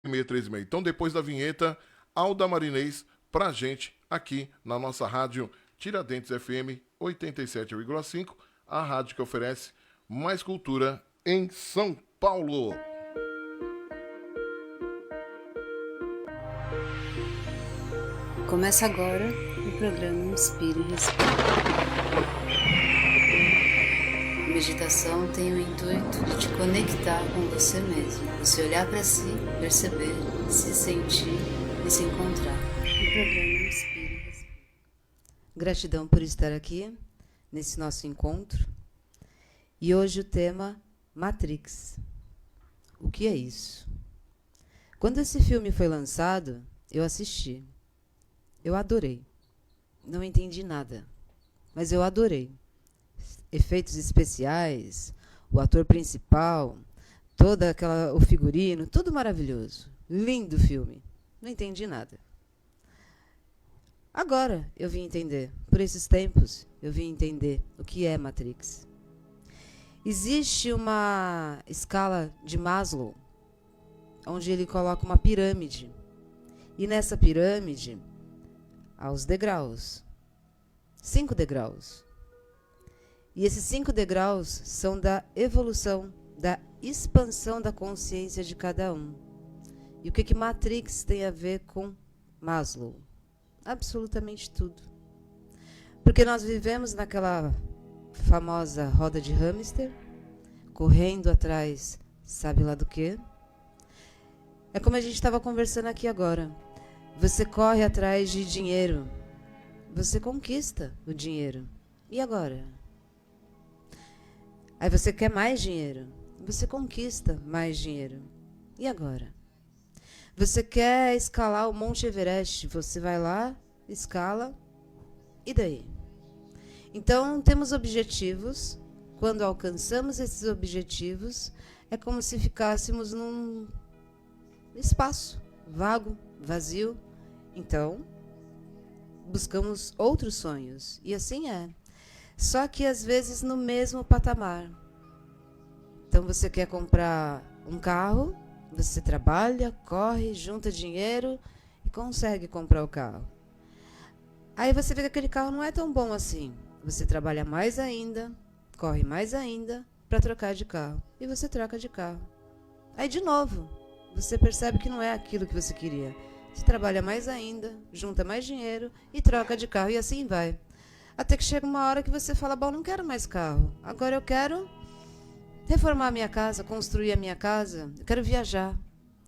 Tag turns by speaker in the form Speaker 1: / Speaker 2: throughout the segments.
Speaker 1: 636. Então, depois da vinheta, Alda Marinês pra gente aqui na nossa rádio Tiradentes FM 87,5, a rádio que oferece mais cultura em São Paulo.
Speaker 2: Começa agora o programa Inspire e Respire. A meditação tem o intuito de te conectar com você mesmo, você olhar para si, perceber, se sentir e se encontrar. O programa Inspire e Respire. Gratidão por estar aqui nesse nosso encontro. E hoje o tema Matrix. O que é isso? Quando esse filme foi lançado, eu assisti. Eu adorei. Não entendi nada, mas eu adorei. Efeitos especiais, o ator principal, o figurino, tudo maravilhoso. Lindo filme. Não entendi nada. Agora eu vim entender. Por esses tempos, eu vim entender o que é Matrix. Existe uma escala de Maslow, onde ele coloca uma pirâmide. E nessa pirâmide, há os degraus. 5 degraus. E esses 5 degraus são da evolução, da expansão da consciência de cada um. E o que Matrix tem a ver com Maslow? Absolutamente tudo. Porque nós vivemos naquela famosa roda de hamster, correndo atrás, sabe lá do quê? É como a gente estava conversando aqui agora. Você corre atrás de dinheiro. Você conquista o dinheiro. E agora? Aí você quer mais dinheiro. Você conquista mais dinheiro. E agora? Você quer escalar o Monte Everest. Você vai lá, escala. E daí? Então, temos objetivos. Quando alcançamos esses objetivos, é como se ficássemos num espaço vago, vazio. Então, buscamos outros sonhos. E assim é. Só que às vezes no mesmo patamar. Então você quer comprar um carro, você trabalha, corre, junta dinheiro e consegue comprar o carro. Aí você vê que aquele carro não é tão bom assim. Você trabalha mais ainda, corre mais ainda para trocar de carro. E você troca de carro. Aí de novo, você percebe que não é aquilo que você queria. Você trabalha mais ainda, junta mais dinheiro e troca de carro. E assim vai. Até que chega uma hora que você fala, bom, não quero mais carro. Agora eu quero reformar a minha casa, construir a minha casa. Eu quero viajar.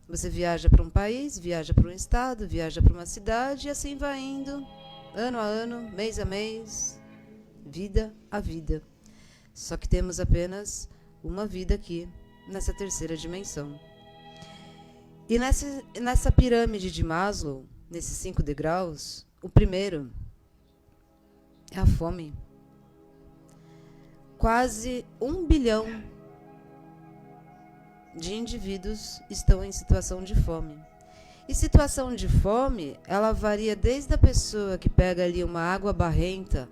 Speaker 2: Você viaja para um país, viaja para um estado, viaja para uma cidade. E assim vai indo, ano a ano, mês a mês, vida a vida. Só que temos apenas uma vida aqui, nessa terceira dimensão. E nessa pirâmide de Maslow, nesses 5 degraus, o primeiro é a fome. Quase 1 bilhão de indivíduos estão em situação de fome. E situação de fome, ela varia desde a pessoa que pega ali uma água barrenta,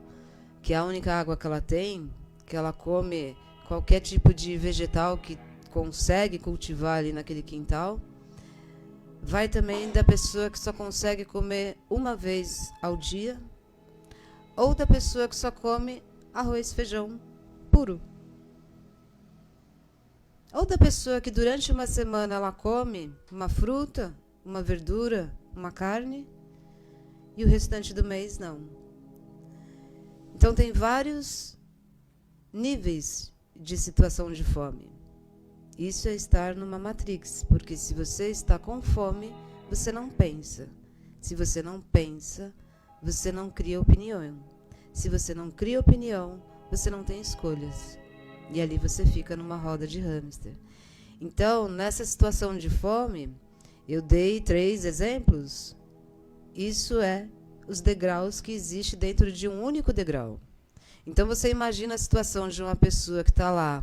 Speaker 2: que é a única água que ela tem, que ela come qualquer tipo de vegetal que consegue cultivar ali naquele quintal. Vai também da pessoa que só consegue comer uma vez ao dia, ou da pessoa que só come arroz e feijão puro. Ou da pessoa que durante uma semana ela come uma fruta, uma verdura, uma carne, e o restante do mês não. Então tem vários níveis de situação de fome. Isso é estar numa matrix, porque se você está com fome, você não pensa. Se você não pensa, você não cria opinião. Se você não cria opinião, você não tem escolhas. E ali você fica numa roda de hamster. Então, nessa situação de fome, eu dei 3 exemplos. Isso é os degraus que existem dentro de um único degrau. Então, você imagina a situação de uma pessoa que está lá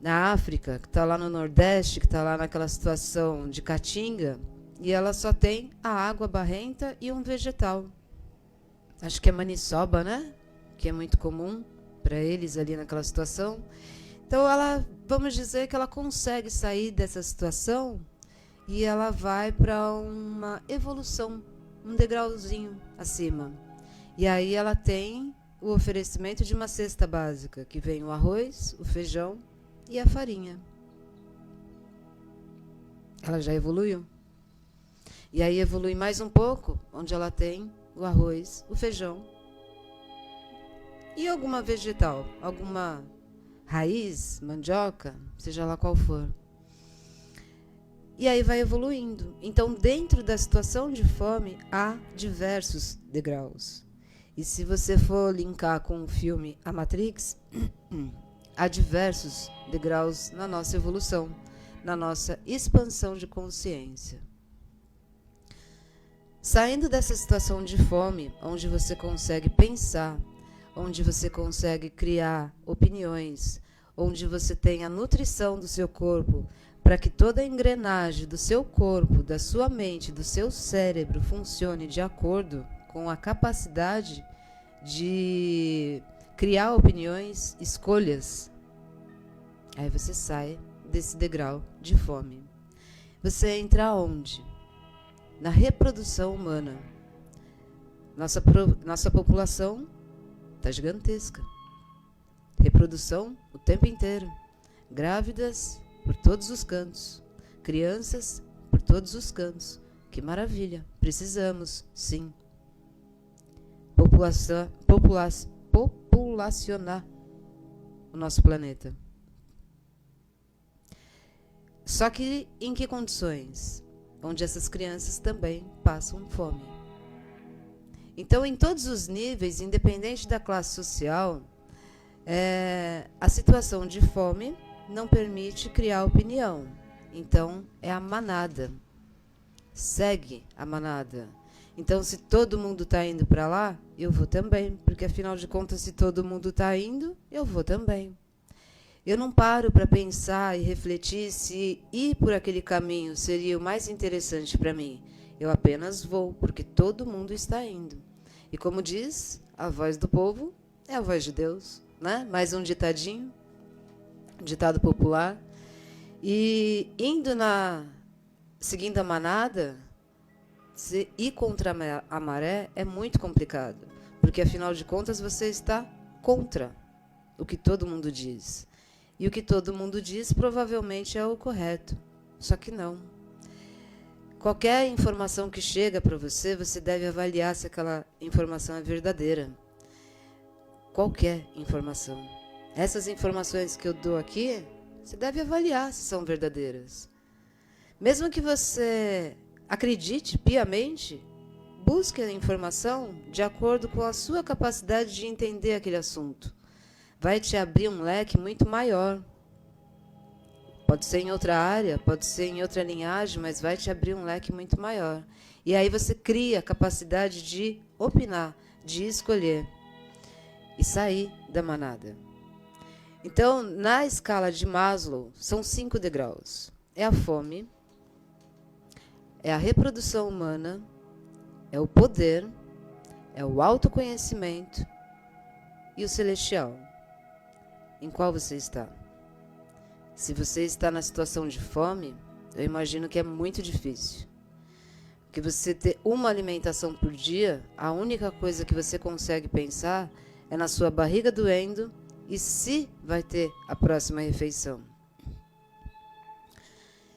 Speaker 2: na África, que está lá no Nordeste, que está lá naquela situação de caatinga, e ela só tem a água barrenta e um vegetal. Acho que é maniçoba, né? Que é muito comum para eles ali naquela situação. Então, vamos dizer que ela consegue sair dessa situação e ela vai para uma evolução, um degrauzinho acima. E aí ela tem o oferecimento de uma cesta básica, que vem o arroz, o feijão e a farinha. Ela já evoluiu. E aí evolui mais um pouco, onde ela tem o arroz, o feijão e alguma vegetal, alguma raiz, mandioca, seja lá qual for. E aí vai evoluindo. Então, dentro da situação de fome, há diversos degraus. E se você for linkar com o filme A Matrix, há diversos degraus na nossa evolução, na nossa expansão de consciência. Saindo dessa situação de fome, onde você consegue pensar, onde você consegue criar opiniões, onde você tem a nutrição do seu corpo, para que toda a engrenagem do seu corpo, da sua mente, do seu cérebro funcione de acordo com a capacidade de criar opiniões, escolhas. Aí você sai desse degrau de fome. Você entra onde? Na reprodução humana. Nossa população está gigantesca. Reprodução o tempo inteiro. Grávidas por todos os cantos. Crianças por todos os cantos. Que maravilha. Precisamos, sim. Populacionar o nosso planeta. Só que em que condições? Onde essas crianças também passam fome. Então, em todos os níveis, independente da classe social, a situação de fome não permite criar opinião. Então, é a manada. Segue a manada. Então, se todo mundo está indo para lá, eu vou também. Porque, afinal de contas, se todo mundo está indo, eu vou também. Eu não paro para pensar e refletir se ir por aquele caminho seria o mais interessante para mim. Eu apenas vou, porque todo mundo está indo. E como diz, a voz do povo é a voz de Deus, né? Mais um ditadinho, ditado popular. E seguindo a manada, ir contra a maré é muito complicado, porque afinal de contas você está contra o que todo mundo diz. E o que todo mundo diz provavelmente é o correto, só que não. Qualquer informação que chega para você, você deve avaliar se aquela informação é verdadeira. Qualquer informação. Essas informações que eu dou aqui, você deve avaliar se são verdadeiras. Mesmo que você acredite piamente, busque a informação de acordo com a sua capacidade de entender aquele assunto. Vai te abrir um leque muito maior. Pode ser em outra área, pode ser em outra linhagem, mas vai te abrir um leque muito maior. E aí você cria a capacidade de opinar, de escolher e sair da manada. Então, na escala de Maslow, são 5 degraus. É a fome, é a reprodução humana, é o poder, é o autoconhecimento e o celestial. Em qual você está? Se você está na situação de fome, eu imagino que é muito difícil. Porque você ter uma alimentação por dia, a única coisa que você consegue pensar é na sua barriga doendo e se vai ter a próxima refeição.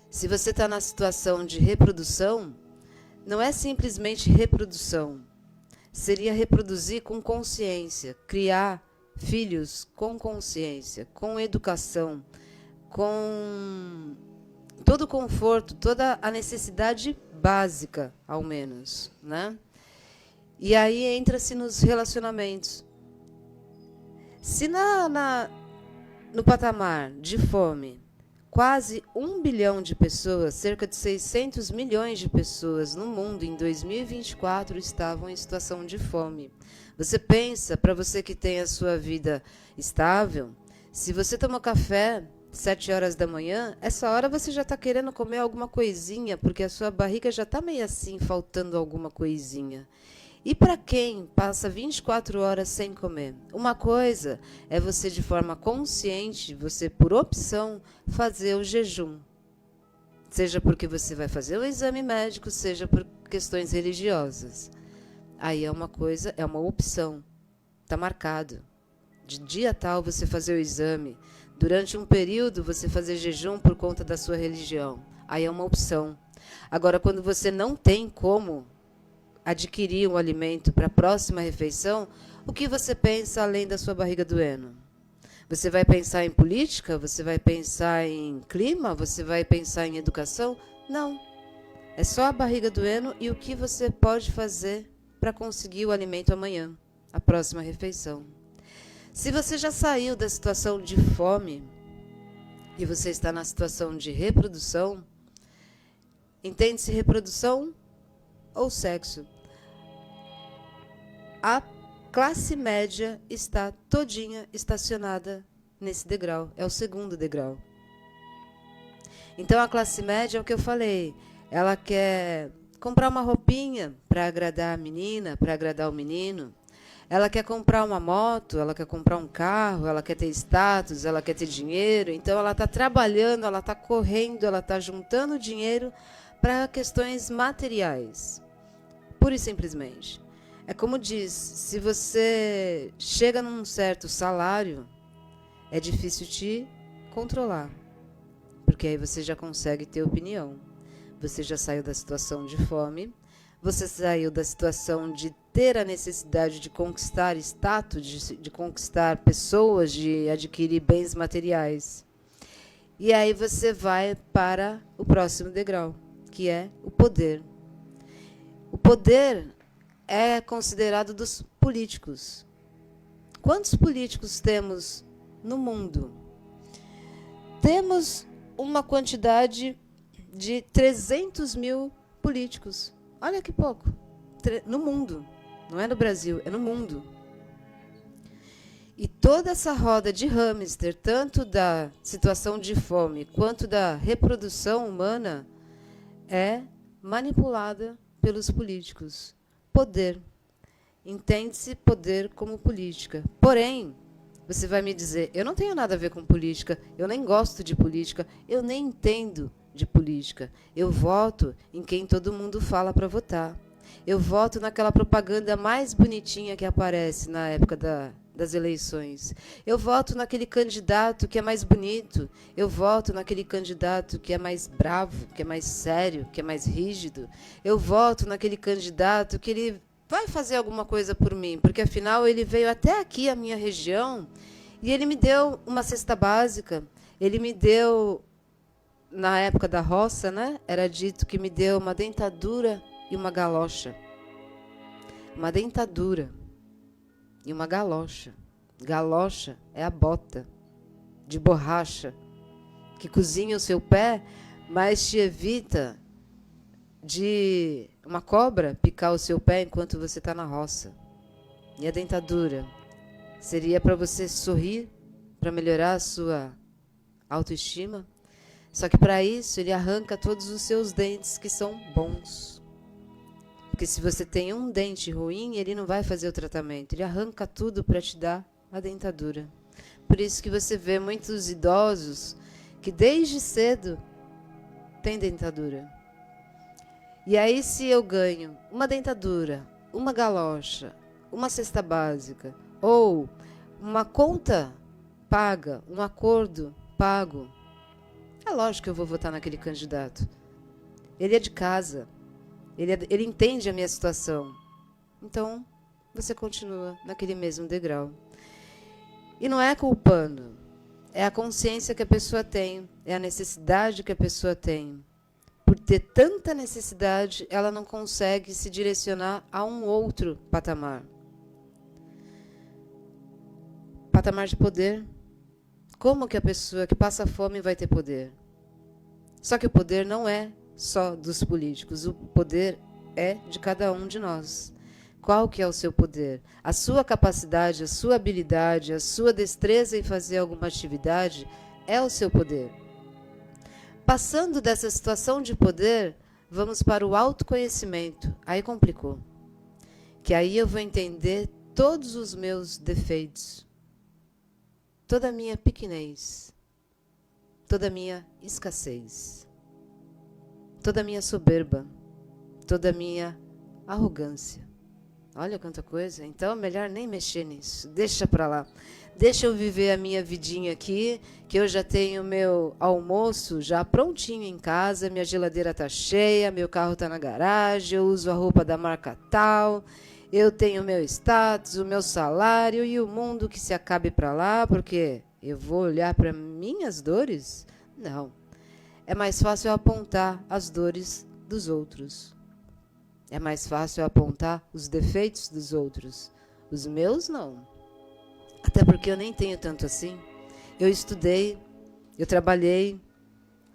Speaker 2: Se você está na situação de reprodução, não é simplesmente reprodução. Seria reproduzir com consciência, criar filhos com consciência, com educação, com todo o conforto, toda a necessidade básica, ao menos, né? E aí entra-se nos relacionamentos. Se no patamar de fome, quase 1 bilhão de pessoas, cerca de 600 milhões de pessoas no mundo em 2024 estavam em situação de fome. Você pensa, para você que tem a sua vida estável, se você toma café 7 horas da manhã, essa hora você já está querendo comer alguma coisinha, porque a sua barriga já está meio assim, faltando alguma coisinha. E para quem passa 24 horas sem comer? Uma coisa é você, de forma consciente, você por opção, fazer o jejum. Seja porque você vai fazer o exame médico, seja por questões religiosas. Aí é uma coisa, é uma opção. Está marcado. De dia tal você fazer o exame. Durante um período você fazer jejum por conta da sua religião. Aí é uma opção. Agora, quando você não tem como adquirir um alimento para a próxima refeição, o que você pensa além da sua barriga doendo? Você vai pensar em política? Você vai pensar em clima? Você vai pensar em educação? Não. É só a barriga doendo e o que você pode fazer para conseguir o alimento amanhã, a próxima refeição. Se você já saiu da situação de fome e você está na situação de reprodução, entende-se reprodução ou sexo? A classe média está todinha estacionada nesse degrau. É o segundo degrau. Então a classe média é o que eu falei. Ela quer comprar uma roupinha para agradar a menina, para agradar o menino. Ela quer comprar uma moto, ela quer comprar um carro, ela quer ter status, ela quer ter dinheiro. Então ela está trabalhando, ela está correndo, ela está juntando dinheiro para questões materiais. Pura e simplesmente. É como diz, se você chega num certo salário, é difícil te controlar. Porque aí você já consegue ter opinião. Você já saiu da situação de fome, você saiu da situação de ter a necessidade de conquistar status, de conquistar pessoas, de adquirir bens materiais. E aí você vai para o próximo degrau, que é o poder. O poder é considerado dos políticos. Quantos políticos temos no mundo? Temos uma quantidade de 300 mil políticos. Olha que pouco. No mundo. Não é no Brasil, é no mundo. E toda essa roda de hamster, tanto da situação de fome quanto da reprodução humana, é manipulada pelos políticos. Poder. Entende-se poder como política. Porém, você vai me dizer, eu não tenho nada a ver com política, eu nem gosto de política, eu nem entendo de política. Eu voto em quem todo mundo fala para votar. Eu voto naquela propaganda mais bonitinha que aparece na época das eleições. Eu voto naquele candidato que é mais bonito. Eu voto naquele candidato que é mais bravo, que é mais sério, que é mais rígido. Eu voto naquele candidato que ele vai fazer alguma coisa por mim, porque afinal ele veio até aqui, a minha região, e ele me deu uma cesta básica, ele me deu, na época da roça, né, era dito que me deu uma dentadura e uma galocha. Uma dentadura e uma galocha. Galocha é a bota de borracha que cozinha o seu pé, mas te evita de uma cobra picar o seu pé enquanto você está na roça. E a dentadura seria para você sorrir, para melhorar a sua autoestima. Só que para isso ele arranca todos os seus dentes que são bons. Porque se você tem um dente ruim, ele não vai fazer o tratamento. Ele arranca tudo para te dar a dentadura. Por isso que você vê muitos idosos que desde cedo têm dentadura. E aí, se eu ganho uma dentadura, uma galocha, uma cesta básica, ou uma conta paga, um acordo pago, é lógico que eu vou votar naquele candidato. Ele é de casa, ele entende a minha situação. Então, você continua naquele mesmo degrau. E não é culpando, é a consciência que a pessoa tem, é a necessidade que a pessoa tem. Por ter tanta necessidade, ela não consegue se direcionar a um outro patamar. Patamar de poder. Como que a pessoa que passa fome vai ter poder? Só que o poder não é só dos políticos, o poder é de cada um de nós. Qual que é o seu poder? A sua capacidade, a sua habilidade, a sua destreza em fazer alguma atividade é o seu poder. Passando dessa situação de poder, vamos para o autoconhecimento. Aí complicou. Que aí eu vou entender todos os meus defeitos, toda a minha pequenez, toda a minha escassez. toda a minha soberba, toda a minha arrogância. Olha quanta coisa. Então é melhor nem mexer nisso. Deixa pra lá. Deixa eu viver a minha vidinha aqui, que eu já tenho meu almoço já prontinho em casa, minha geladeira tá cheia, meu carro tá na garagem, eu uso a roupa da marca tal, eu tenho meu status, o meu salário e o mundo que se acabe pra lá, porque eu vou olhar para minhas dores? Não. É mais fácil eu apontar as dores dos outros. É mais fácil eu apontar os defeitos dos outros. Os meus, não. Até porque eu nem tenho tanto assim. Eu estudei, eu trabalhei,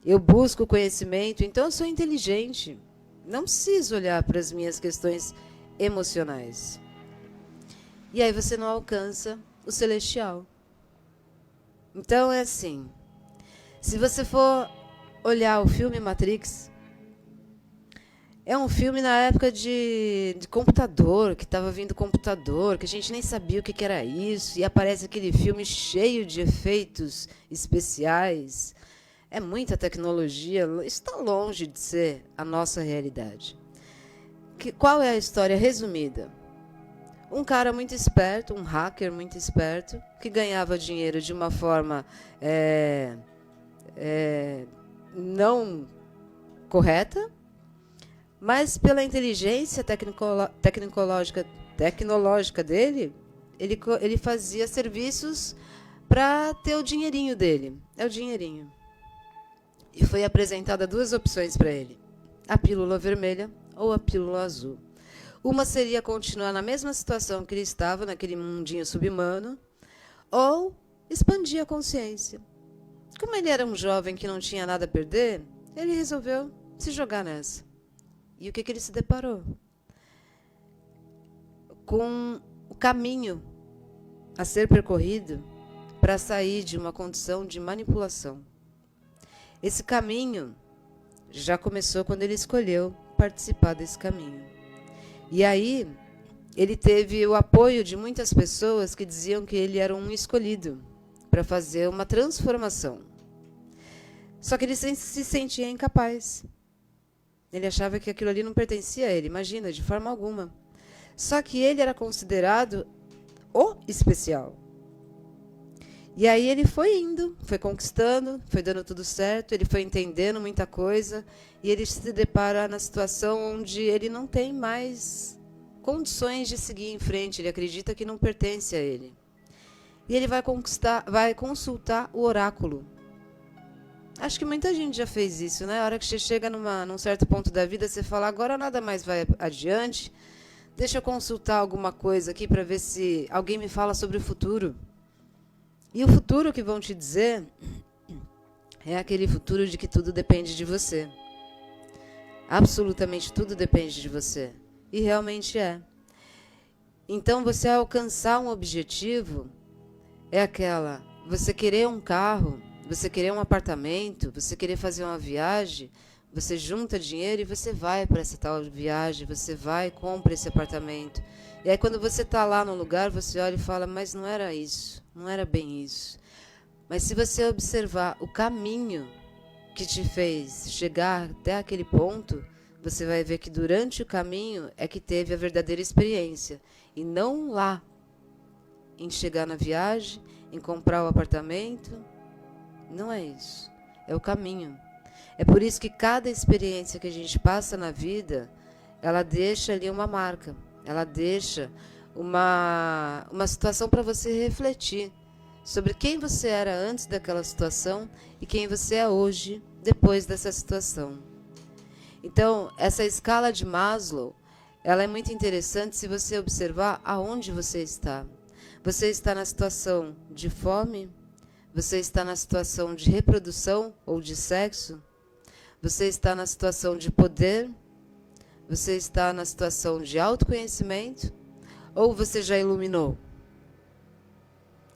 Speaker 2: eu busco conhecimento, então eu sou inteligente. Não preciso olhar para as minhas questões emocionais. E aí você não alcança o celestial. Então é assim, se você for olhar o filme Matrix, é um filme na época de computador, que estava vindo computador, que a gente nem sabia o que era isso, e aparece aquele filme cheio de efeitos especiais. É muita tecnologia, está longe de ser a nossa realidade. Qual é a história resumida? Um cara muito esperto, um hacker muito esperto, que ganhava dinheiro de uma forma não correta, mas pela inteligência tecnológica dele, ele fazia serviços para ter o dinheirinho dele. É o dinheirinho. E foi apresentada duas opções para ele: a pílula vermelha ou a pílula azul. Uma seria continuar na mesma situação que ele estava, naquele mundinho subhumano, ou expandir a consciência. Como ele era um jovem que não tinha nada a perder, ele resolveu se jogar nessa. E o que ele se deparou? Com o caminho a ser percorrido para sair de uma condição de manipulação. Esse caminho já começou quando ele escolheu participar desse caminho. E aí ele teve o apoio de muitas pessoas que diziam que ele era um escolhido para fazer uma transformação. Só que ele se sentia incapaz. Ele achava que aquilo ali não pertencia a ele, imagina, de forma alguma. Só que ele era considerado o especial. E aí ele foi indo, foi conquistando, foi dando tudo certo, ele foi entendendo muita coisa, e ele se depara na situação onde ele não tem mais condições de seguir em frente, ele acredita que não pertence a ele. E ele vai consultar o oráculo. Acho que muita gente já fez isso, né? A hora que você chega num certo ponto da vida, você fala, agora nada mais vai adiante, deixa eu consultar alguma coisa aqui para ver se alguém me fala sobre o futuro. E o futuro que vão te dizer é aquele futuro de que tudo depende de você. Absolutamente tudo depende de você. E realmente é. Então, você alcançar um objetivo é você querer um carro, você querer um apartamento, você querer fazer uma viagem, você junta dinheiro e você vai para essa tal viagem, você vai e compra esse apartamento. E aí quando você está lá no lugar, você olha e fala, mas não era isso, não era bem isso. Mas se você observar o caminho que te fez chegar até aquele ponto, você vai ver que durante o caminho é que teve a verdadeira experiência. E não lá, em chegar na viagem, em comprar o apartamento. Não é isso. É o caminho. É por isso que cada experiência que a gente passa na vida, ela deixa ali uma marca. Ela deixa uma situação para você refletir sobre quem você era antes daquela situação e quem você é hoje, depois dessa situação. Então, essa escala de Maslow, ela é muito interessante se você observar aonde você está. Você está na situação de fome? Você está na situação de reprodução ou de sexo? Você está na situação de poder? Você está na situação de autoconhecimento? Ou você já iluminou?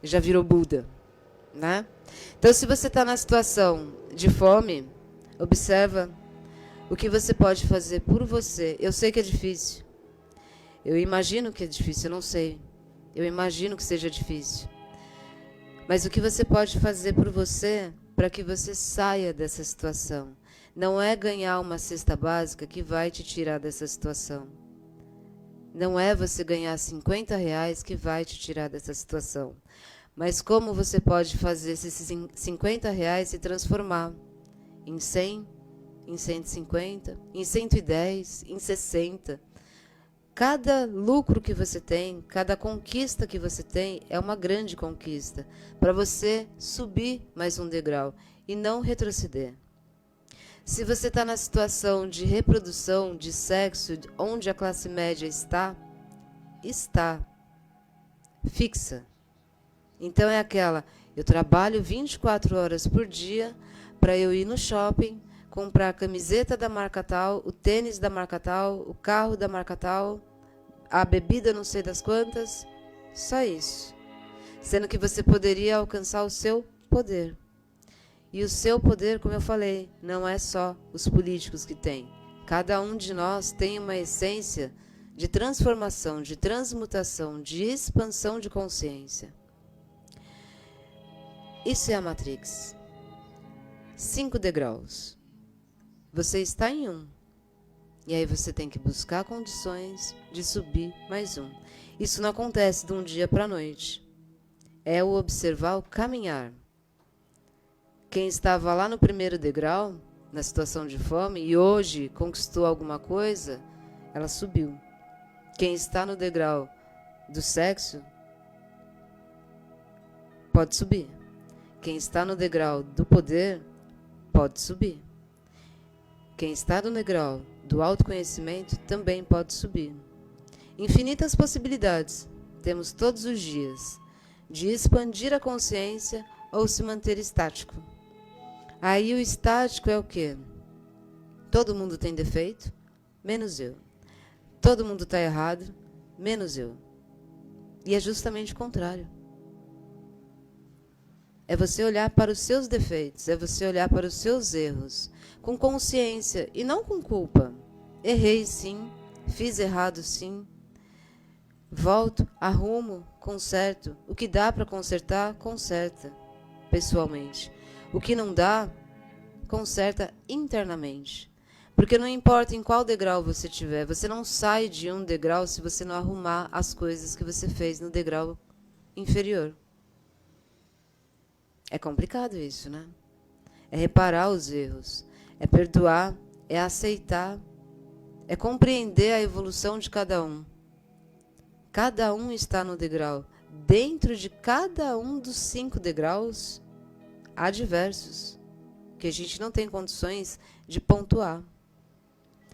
Speaker 2: Já virou Buda, né? Então, se você está na situação de fome, observa o que você pode fazer por você. Eu sei que é difícil. Eu imagino que é difícil, eu não sei. Eu imagino que seja difícil. Mas o que você pode fazer por você para que você saia dessa situação? Não é ganhar uma cesta básica que vai te tirar dessa situação. Não é você ganhar R$50 que vai te tirar dessa situação. Mas como você pode fazer esses R$50 se transformar em 100, em 150, em 110, em 60. Cada lucro que você tem, cada conquista que você tem é uma grande conquista para você subir mais um degrau e não retroceder. Se você está na situação de reprodução, de sexo, onde a classe média está fixa. Então é aquela, eu trabalho 24 horas por dia para eu ir no shopping, comprar a camiseta da marca tal, o tênis da marca tal, o carro da marca tal, a bebida não sei das quantas, só isso. Sendo que você poderia alcançar o seu poder. E o seu poder, como eu falei, não é só os políticos que têm. Cada um de nós tem uma essência de transformação, de transmutação, de expansão de consciência. Isso é a Matrix. 5 degraus. Você está em um. E aí você tem que buscar condições de subir mais um. Isso não acontece de um dia para a noite. É o observar o caminhar. Quem estava lá no primeiro degrau, na situação de fome, e hoje conquistou alguma coisa, ela subiu. Quem está no degrau do sexo, pode subir. Quem está no degrau do poder, pode subir. Quem está no degrau do autoconhecimento também pode subir. Infinitas possibilidades temos todos os dias de expandir a consciência ou se manter estático. Aí o estático é o quê? Todo mundo tem defeito, menos eu. Todo mundo está errado, menos eu. E é justamente o contrário. É você olhar para os seus defeitos, é você olhar para os seus erros, com consciência e não com culpa. Errei sim, fiz errado sim. Volto, arrumo, conserto. O que dá para consertar, conserta, pessoalmente. O que não dá, conserta internamente. Porque não importa em qual degrau você estiver, você não sai de um degrau se você não arrumar as coisas que você fez no degrau inferior. É complicado isso, né? É reparar os erros, é perdoar, é aceitar, é compreender a evolução de cada um. Cada um está no degrau. Dentro de cada um dos 5 degraus, há diversos, que a gente não tem condições de pontuar.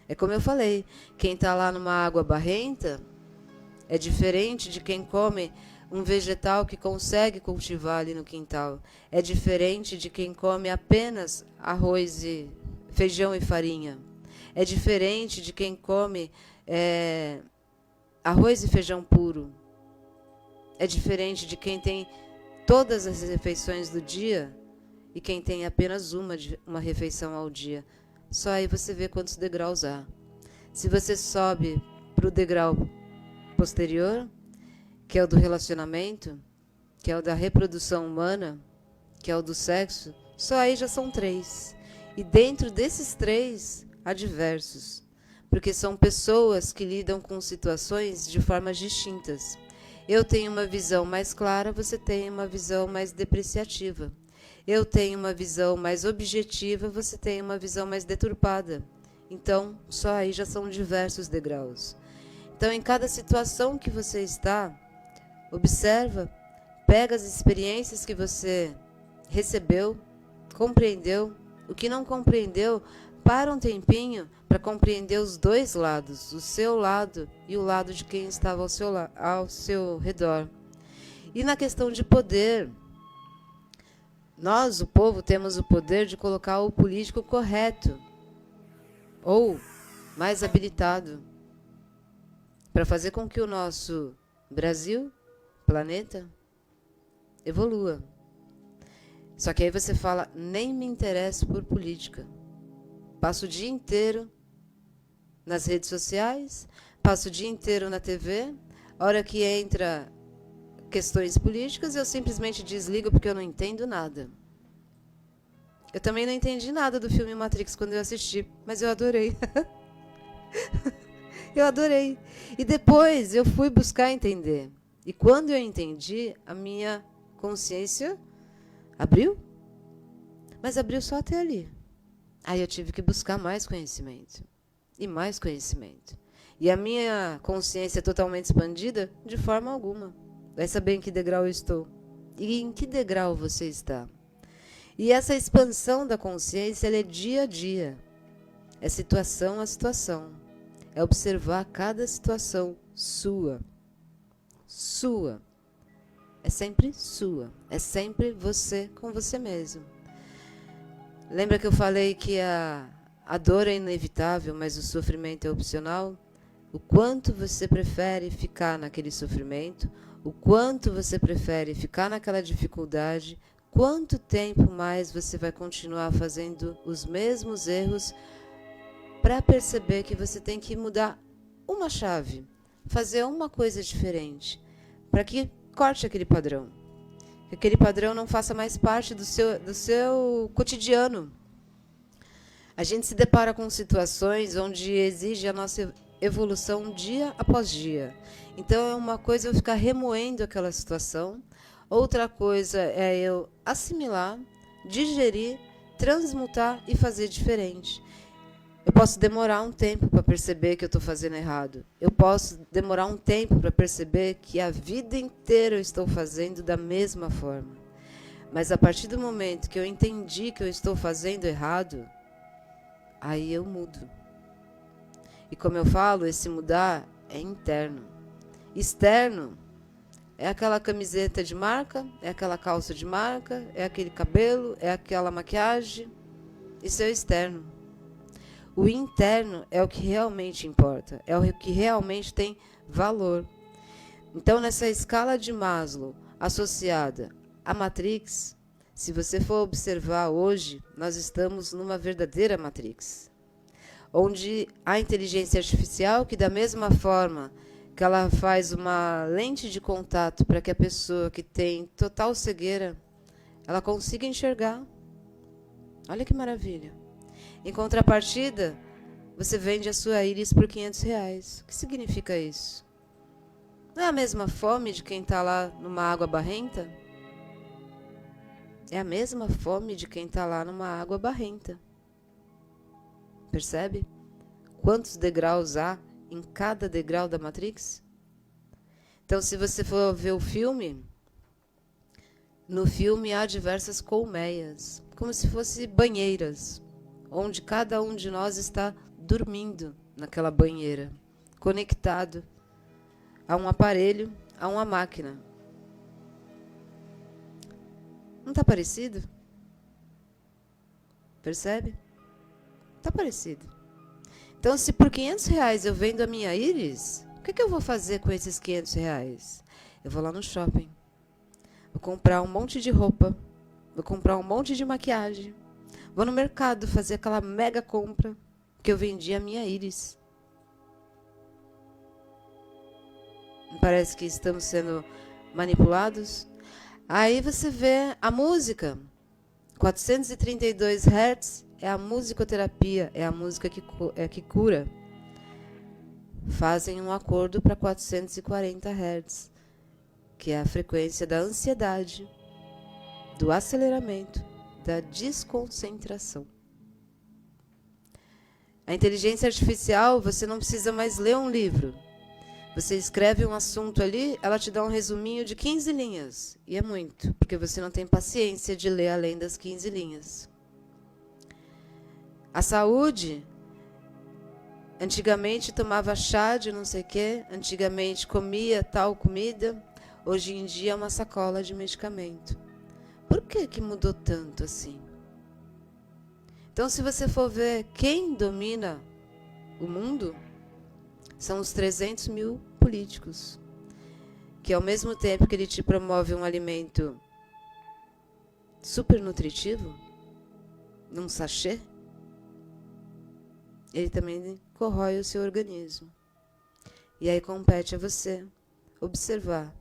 Speaker 2: É como eu falei, quem está lá numa água barrenta é diferente de quem come um vegetal que consegue cultivar ali no quintal. É diferente de quem come apenas arroz e feijão e farinha. É diferente de quem come arroz e feijão puro. É diferente de quem tem todas as refeições do dia e quem tem apenas uma refeição ao dia. Só aí você vê quantos degraus há. Se você sobe para o degrau posterior, que é o do relacionamento, que é o da reprodução humana, que é o do sexo, só aí já são 3. E dentro desses 3, há diversos. Porque são pessoas que lidam com situações de formas distintas. Eu tenho uma visão mais clara, você tem uma visão mais depreciativa. Eu tenho uma visão mais objetiva, você tem uma visão mais deturpada. Então, só aí já são diversos degraus. Então, em cada situação que você está, observa, pega as experiências que você recebeu, compreendeu. O que não compreendeu, para um tempinho para compreender os 2 lados, o seu lado e o lado de quem estava ao seu redor. E na questão de poder, nós, o povo, temos o poder de colocar o político correto ou mais habilitado para fazer com que o nosso Brasil, planeta, evolua. Só que aí você fala, nem me interesso por política. Passo o dia inteiro nas redes sociais, passo o dia inteiro na TV, a hora que entra questões políticas, eu simplesmente desligo porque eu não entendo nada. Eu também não entendi nada do filme Matrix quando eu assisti, mas eu adorei. Eu adorei. E depois eu fui buscar entender. E quando eu entendi, a minha consciência abriu. Mas abriu só até ali. Aí eu tive que buscar mais conhecimento. E mais conhecimento. E a minha consciência totalmente expandida? De forma alguma. Vai saber em que degrau eu estou. E em que degrau você está. E essa expansão da consciência, ela é dia a dia. É situação a situação. É observar cada situação sua. Sua. É sempre sua. É sempre você com você mesmo. Lembra que eu falei que a dor é inevitável, mas o sofrimento é opcional? O quanto você prefere ficar naquele sofrimento, o quanto você prefere ficar naquela dificuldade, quanto tempo mais você vai continuar fazendo os mesmos erros para perceber que você tem que mudar uma chave, fazer uma coisa diferente, para que corte aquele padrão. Que aquele padrão não faça mais parte do seu cotidiano. A gente se depara com situações onde exige a nossa evolução dia após dia. Então, é uma coisa eu ficar remoendo aquela situação, outra coisa é eu assimilar, digerir, transmutar e fazer diferente. Eu posso demorar um tempo para perceber que eu estou fazendo errado. Eu posso demorar um tempo para perceber que a vida inteira eu estou fazendo da mesma forma. Mas a partir do momento que eu entendi que eu estou fazendo errado, aí eu mudo. E como eu falo, esse mudar é interno. Externo é aquela camiseta de marca, é aquela calça de marca, é aquele cabelo, é aquela maquiagem. Isso é o externo. O interno é o que realmente importa, é o que realmente tem valor. Então, nessa escala de Maslow associada à Matrix, se você for observar hoje, nós estamos numa verdadeira Matrix, onde a inteligência artificial, que da mesma forma que ela faz uma lente de contato para que a pessoa que tem total cegueira, ela consiga enxergar. Olha que maravilha. Em contrapartida, você vende a sua íris por R$500. O que significa isso? Não é a mesma fome de quem está lá numa água barrenta? É a mesma fome de quem está lá numa água barrenta. Percebe? Quantos degraus há em cada degrau da Matrix? Então, se você for ver o filme, no filme há diversas colmeias, como se fossem banheiras, onde cada um de nós está dormindo naquela banheira, conectado a um aparelho, a uma máquina. Não está parecido? Percebe? Está parecido. Então, se por R$500 eu vendo a minha íris, o que eu vou fazer com esses R$500? Eu vou lá no shopping, vou comprar um monte de roupa, vou comprar um monte de maquiagem, vou no mercado fazer aquela mega compra que eu vendi a minha íris. Parece que estamos sendo manipulados. Aí você vê a música. 432 Hz é a musicoterapia, é a música que cura. Fazem um acordo para 440 Hz, que é a frequência da ansiedade, do aceleramento, da desconcentração. A inteligência artificial, você não precisa mais ler um livro. Você escreve um assunto ali, ela te dá um resuminho de 15 linhas. E é muito, porque você não tem paciência de ler além das 15 linhas. A saúde, antigamente tomava chá de não sei o quê, antigamente comia tal comida, hoje em dia é uma sacola de medicamento. Por que mudou tanto assim? Então, se você for ver quem domina o mundo, são os 300 mil políticos, que ao mesmo tempo que ele te promove um alimento super nutritivo, num sachê, ele também corrói o seu organismo. E aí compete a você observar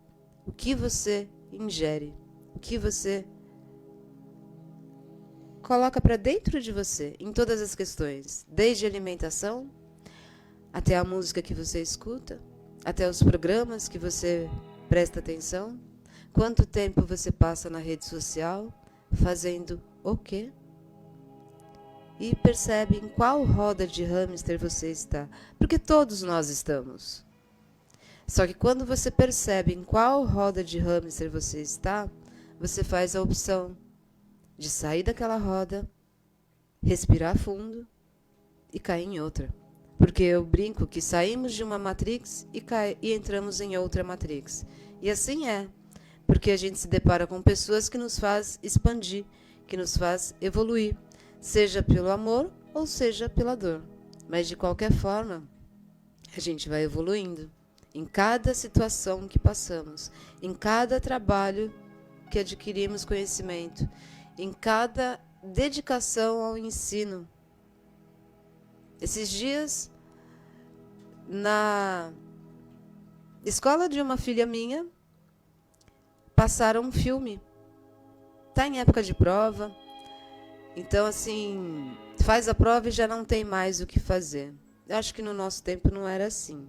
Speaker 2: o que você ingere, o que você coloca para dentro de você, em todas as questões, desde a alimentação, até a música que você escuta, até os programas que você presta atenção, quanto tempo você passa na rede social, fazendo o quê? E percebe em qual roda de hamster você está, porque todos nós estamos. Só que quando você percebe em qual roda de hamster você está, você faz a opção de sair daquela roda, respirar fundo e cair em outra. Porque eu brinco que saímos de uma matrix e entramos em outra matrix. E assim é, porque a gente se depara com pessoas que nos faz expandir, que nos faz evoluir, seja pelo amor ou seja pela dor. Mas de qualquer forma, a gente vai evoluindo. Em cada situação que passamos, em cada trabalho que adquirimos conhecimento, em cada dedicação ao ensino. Esses dias, na escola de uma filha minha, passaram um filme. Está em época de prova, então assim, faz a prova e já não tem mais o que fazer. Eu acho que no nosso tempo não era assim.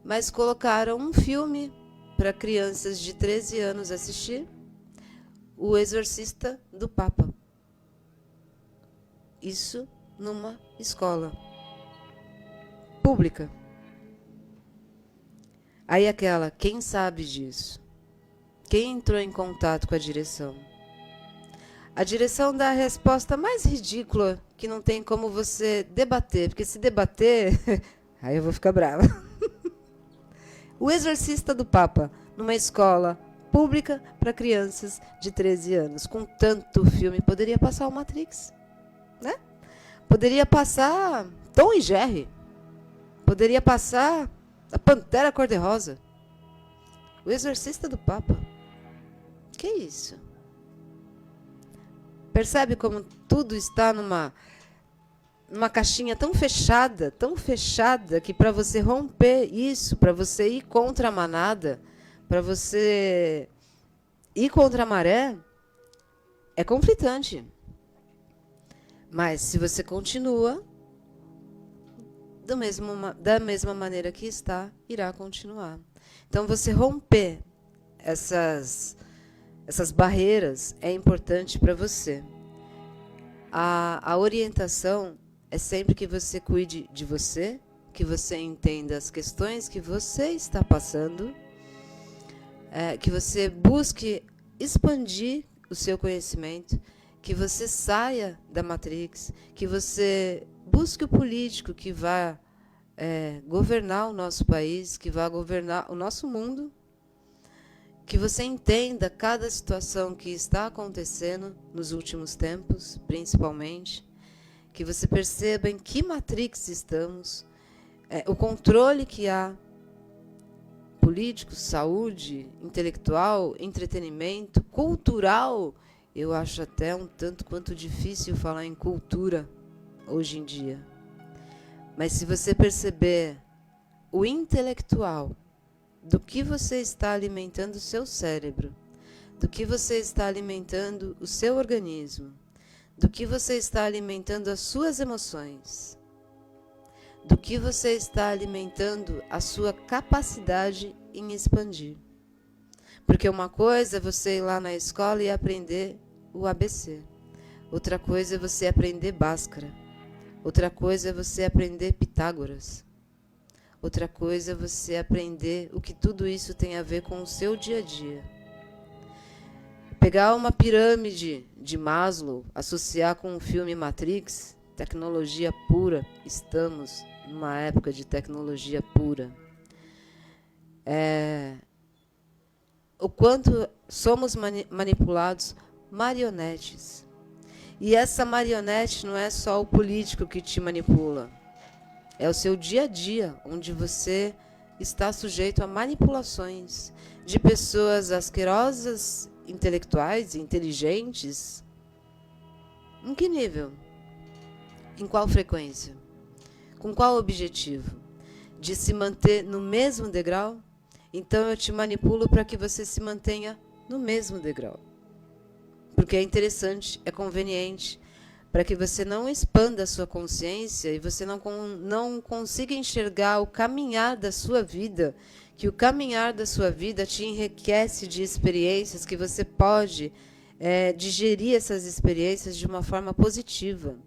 Speaker 2: Mas colocaram um filme para crianças de 13 anos assistir, O Exorcista do Papa. Isso numa escola pública. Aí aquela, quem sabe disso? Quem entrou em contato com a direção? A direção dá a resposta mais ridícula, que não tem como você debater, porque se debater, aí eu vou ficar brava. O Exorcista do Papa, numa escola pública para crianças de 13 anos. Com tanto filme, poderia passar o Matrix, né? Poderia passar Tom e Jerry. Poderia passar a Pantera Cor-de-Rosa. O Exorcista do Papa. Que isso? Percebe como tudo está numa caixinha tão fechada, que para você romper isso, para você ir contra a manada, para você ir contra a maré, é conflitante. Mas se você continua da mesma maneira que está, irá continuar. Então você romper essas barreiras é importante para você. A orientação é sempre que você cuide de você, que você entenda as questões que você está passando, que você busque expandir o seu conhecimento, que você saia da Matrix, que você busque o político que vá governar o nosso país, que vá governar o nosso mundo, que você entenda cada situação que está acontecendo nos últimos tempos, principalmente, que você perceba em que matrix estamos, o controle que há, político, saúde, intelectual, entretenimento, cultural. Eu acho até um tanto quanto difícil falar em cultura hoje em dia. Mas se você perceber o intelectual, do que você está alimentando o seu cérebro, do que você está alimentando o seu organismo, do que você está alimentando as suas emoções, do que você está alimentando a sua capacidade em expandir. Porque uma coisa é você ir lá na escola e aprender o ABC. Outra coisa é você aprender Bhaskara. Outra coisa é você aprender Pitágoras. Outra coisa é você aprender o que tudo isso tem a ver com o seu dia a dia. Pegar uma pirâmide de Maslow, associar com o filme Matrix, tecnologia pura, estamos numa época de tecnologia pura. O quanto somos manipulados, marionetes. E essa marionete não é só o político que te manipula. É o seu dia a dia, onde você está sujeito a manipulações de pessoas asquerosas, intelectuais, inteligentes. Em que nível? Em qual frequência? Com qual objetivo? De se manter no mesmo degrau? Então eu te manipulo para que você se mantenha no mesmo degrau. porque é interessante, é conveniente, para que você não expanda a sua consciência e você não consiga enxergar o caminhar da sua vida, que o caminhar da sua vida te enriquece de experiências que você pode digerir essas experiências de uma forma positiva,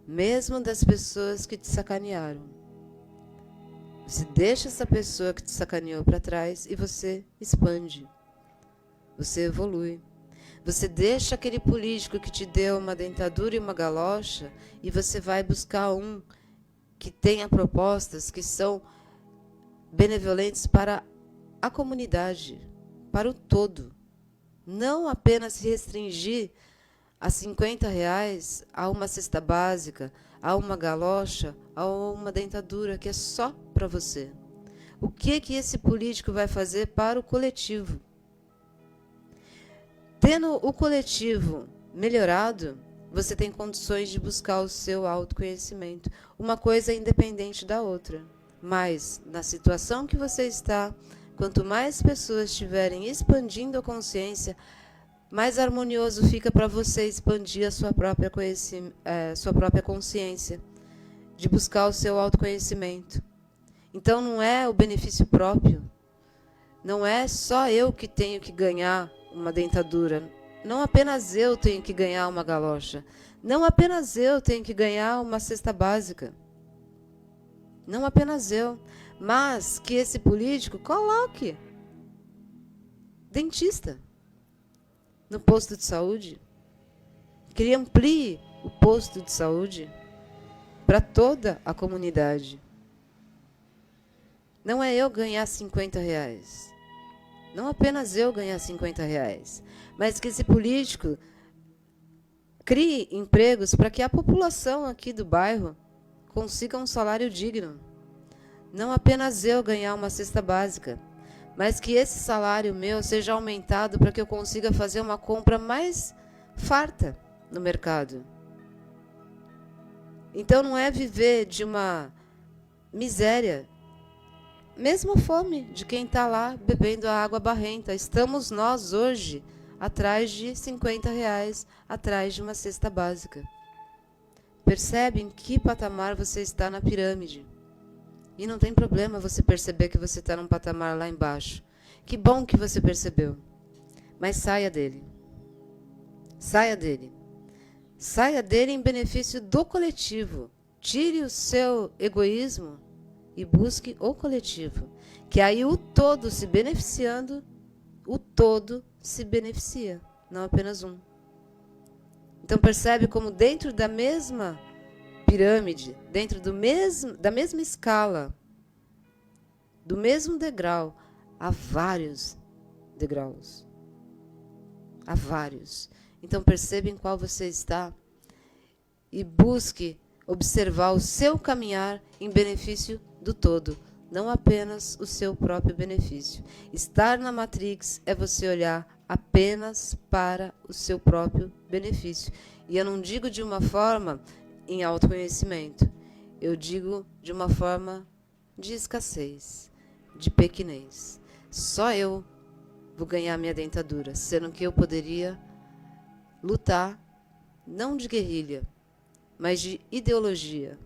Speaker 2: mesmo das pessoas que te sacanearam. Você deixa essa pessoa que te sacaneou para trás e você expande, você evolui. Você deixa aquele político que te deu uma dentadura e uma galocha e você vai buscar um que tenha propostas que são benevolentes para a comunidade, para o todo. Não apenas se restringir a R$50, a uma cesta básica, a uma galocha, a uma dentadura que é só para você. O que esse político vai fazer para o coletivo? Tendo o coletivo melhorado, você tem condições de buscar o seu autoconhecimento. Uma coisa é independente da outra. Mas, na situação que você está, quanto mais pessoas estiverem expandindo a consciência, mais harmonioso fica para você expandir a sua própria consciência, de buscar o seu autoconhecimento. Então, não é o benefício próprio. Não é só eu que tenho que ganhar uma dentadura. Não apenas eu tenho que ganhar uma galocha. Não apenas eu tenho que ganhar uma cesta básica. Não apenas eu. Mas que esse político coloque dentista no posto de saúde. Que ele amplie o posto de saúde para toda a comunidade. Não é eu ganhar R$50. Não apenas eu ganhar R$50, mas que esse político crie empregos para que a população aqui do bairro consiga um salário digno. Não apenas eu ganhar uma cesta básica, mas que esse salário meu seja aumentado para que eu consiga fazer uma compra mais farta no mercado. Então não é viver de uma miséria, mesmo a fome de quem está lá bebendo a água barrenta. Estamos nós hoje atrás de R$50, atrás de uma cesta básica. Percebe em que patamar você está na pirâmide. E não tem problema você perceber que você está num patamar lá embaixo. Que bom que você percebeu. Mas saia dele. Saia dele. Saia dele em benefício do coletivo. Tire o seu egoísmo e busque o coletivo, que aí o todo se beneficiando, o todo se beneficia, não apenas um. Então percebe como dentro da mesma pirâmide, dentro da mesma escala, do mesmo degrau, há vários degraus. Há vários. Então perceba em qual você está e busque observar o seu caminhar em benefício do todo, não apenas o seu próprio benefício. Estar na Matrix é você olhar apenas para o seu próprio benefício. E eu não digo de uma forma em autoconhecimento, eu digo de uma forma de escassez, de pequenez. Só eu vou ganhar minha dentadura, sendo que eu poderia lutar, não de guerrilha, mas de ideologia,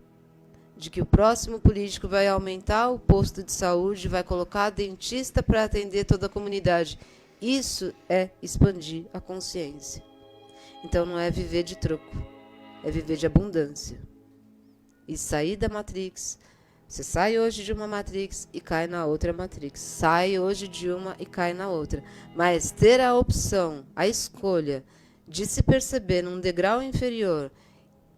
Speaker 2: de que o próximo político vai aumentar o posto de saúde, vai colocar dentista para atender toda a comunidade. Isso é expandir a consciência. Então não é viver de troco, é viver de abundância. E sair da Matrix. Você sai hoje de uma Matrix e cai na outra Matrix. Sai hoje de uma e cai na outra. Mas ter a opção, a escolha de se perceber num degrau inferior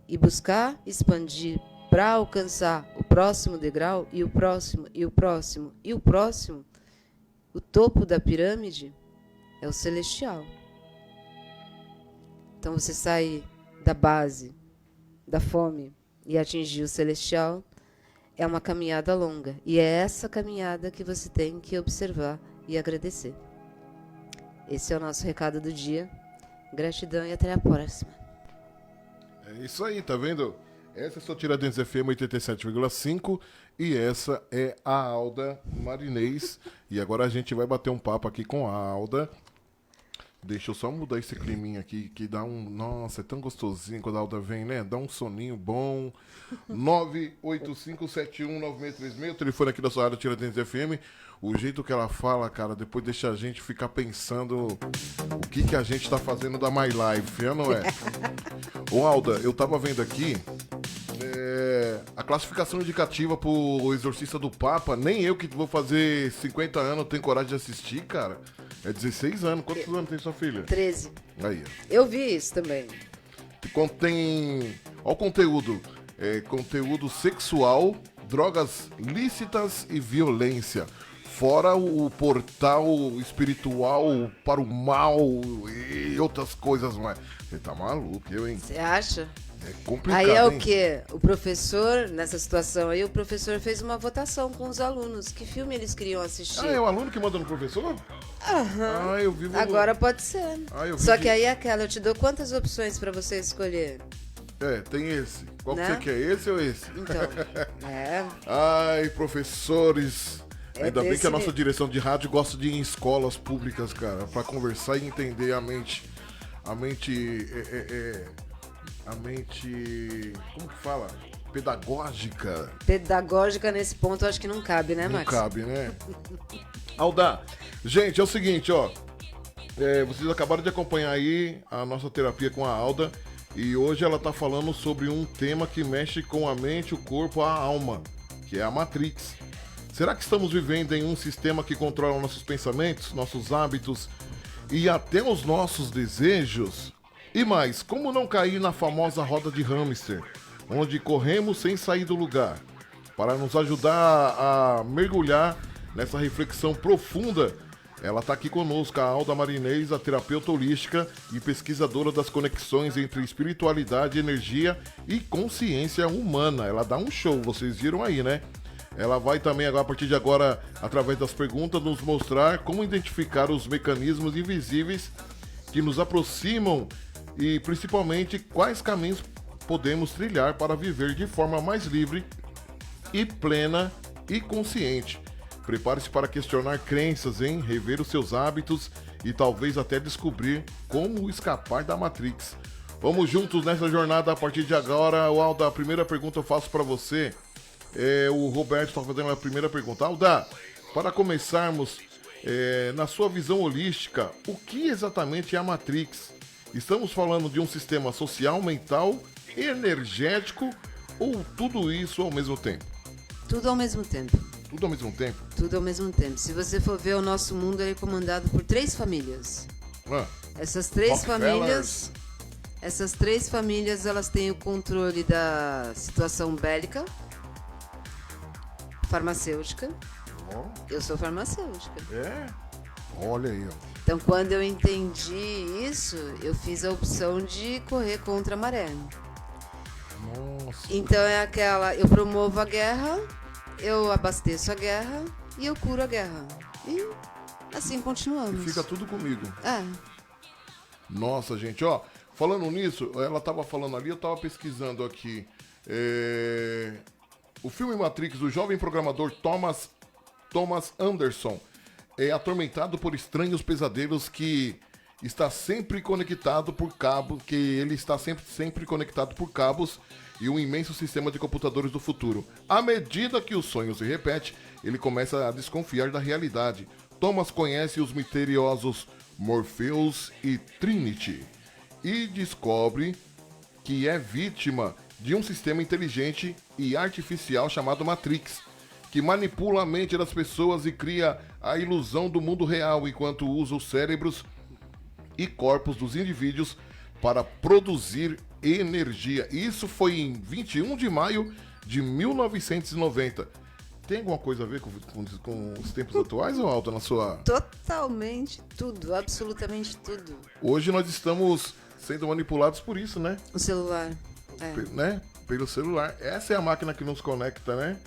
Speaker 2: e buscar expandir para alcançar o próximo degrau, e o próximo, e o próximo, e o próximo, o topo da pirâmide é o celestial. Então você sair da base, da fome, e atingir o celestial, é uma caminhada longa. E é essa caminhada que você tem que observar e agradecer. Esse é o nosso recado do dia. Gratidão e até a próxima.
Speaker 1: É isso aí, tá vendo? Essa é a sua Tiradentes FM 87,5 e essa é a Alda Marinês. E agora a gente vai bater um papo aqui com a Alda Deixa eu só mudar esse climinha aqui, que dá um... Nossa, é tão gostosinho quando a Alda vem, né? Dá um soninho bom. 985719636, o telefone aqui da sua área Tiradentes FM. O jeito que ela fala, cara, depois deixa a gente ficar pensando o que a gente tá fazendo da My Life, é, não é? Ô, Alda, eu tava vendo aqui a classificação indicativa pro Exorcista do Papa. Nem eu que vou fazer 50 anos tenho coragem de assistir, cara. É 16 anos. Quantos anos tem sua filha?
Speaker 2: 13.
Speaker 1: Aí.
Speaker 2: Eu vi isso também.
Speaker 1: Contém... Olha o conteúdo. Conteúdo sexual, drogas lícitas e violência. Fora o portal espiritual para o mal e outras coisas mais. Você tá maluco, hein?
Speaker 2: Você acha?
Speaker 1: É complicado,
Speaker 2: Aí é o
Speaker 1: hein?
Speaker 2: quê? O professor, nessa situação aí, o professor fez uma votação com os alunos. Que filme eles queriam assistir?
Speaker 1: Ah, é o aluno que manda no professor?
Speaker 2: Aham.
Speaker 1: Ah, eu vivo...
Speaker 2: Agora pode ser.
Speaker 1: Ah, eu vi
Speaker 2: Só
Speaker 1: que-
Speaker 2: que aí é aquela, eu te dou quantas opções pra você escolher?
Speaker 1: Tem esse. Qual que
Speaker 2: Né?
Speaker 1: você quer, esse ou esse?
Speaker 2: Então, é.
Speaker 1: Ai, professores.
Speaker 2: É
Speaker 1: Ainda bem
Speaker 2: desse
Speaker 1: que a nossa
Speaker 2: jeito.
Speaker 1: direção de rádio gosta de ir em escolas públicas, cara, pra conversar e entender a mente. A mente. A mente. Como que fala? Pedagógica.
Speaker 2: Pedagógica nesse ponto, eu acho que não cabe, né,
Speaker 1: Não
Speaker 2: Max?
Speaker 1: cabe, né? Alda, gente, é o seguinte, ó. Vocês acabaram de acompanhar aí a nossa terapia com a Alda. E hoje ela tá falando sobre um tema que mexe com a mente, o corpo, a alma, que é a Matrix. Será que estamos vivendo em um sistema que controla nossos pensamentos, nossos hábitos e até os nossos desejos? E mais, como não cair na famosa roda de hamster, onde corremos sem sair do lugar? Para nos ajudar a mergulhar nessa reflexão profunda, ela está aqui conosco, a Alda Marinês, a terapeuta holística e pesquisadora das conexões entre espiritualidade, energia e consciência humana. Ela dá um show, vocês viram aí, né? Ela vai também, agora, a partir de agora, através das perguntas, nos mostrar como identificar os mecanismos invisíveis que nos aproximam e, principalmente, quais caminhos podemos trilhar para viver de forma mais livre e plena e consciente. Prepare-se para questionar crenças, hein? Rever os seus hábitos e talvez até descobrir como escapar da Matrix. Vamos juntos nessa jornada a partir de agora. Alda, a primeira pergunta eu faço para você. O Roberto está fazendo a primeira pergunta. Alda, para começarmos, na sua visão holística, o que exatamente é a Matrix? Estamos falando de um sistema social, mental, energético ou tudo isso ao mesmo tempo?
Speaker 2: Tudo ao mesmo tempo.
Speaker 1: Tudo ao mesmo tempo?
Speaker 2: Tudo ao mesmo tempo. Se você for ver, o nosso mundo ele é comandado por 3 famílias.
Speaker 1: Ah,
Speaker 2: Essas três
Speaker 1: Rockefellers.
Speaker 2: famílias, elas têm o controle da situação bélica, farmacêutica.
Speaker 1: ó,
Speaker 2: Eu sou farmacêutica.
Speaker 1: Olha aí, ó.
Speaker 2: Então, quando eu entendi isso, eu fiz a opção de correr contra a maré.
Speaker 1: Nossa.
Speaker 2: Então é aquela, eu promovo a guerra, eu abasteço a guerra e eu curo a guerra. E assim continuamos.
Speaker 1: Fica tudo comigo.
Speaker 2: É.
Speaker 1: Nossa, gente, ó. Falando nisso, ela tava falando ali, eu tava pesquisando aqui. O filme Matrix, do jovem programador Thomas Anderson, é atormentado por estranhos pesadelos que está sempre conectado por cabos, que ele está sempre conectado por cabos e um imenso sistema de computadores do futuro. À medida que o sonho se repete, ele começa a desconfiar da realidade. Thomas conhece os misteriosos Morpheus e Trinity e descobre que é vítima de um sistema inteligente e artificial chamado Matrix, que manipula a mente das pessoas e cria a ilusão do mundo real enquanto usa os cérebros e corpos dos indivíduos para produzir energia. Isso foi em 21 de maio de 1990. Tem alguma coisa a ver com os tempos atuais, ou Alda, na sua...
Speaker 2: Totalmente tudo, absolutamente tudo.
Speaker 1: Hoje nós estamos sendo manipulados por isso, né?
Speaker 2: O celular.
Speaker 1: Né? Pelo celular. Essa é a máquina que nos conecta, né?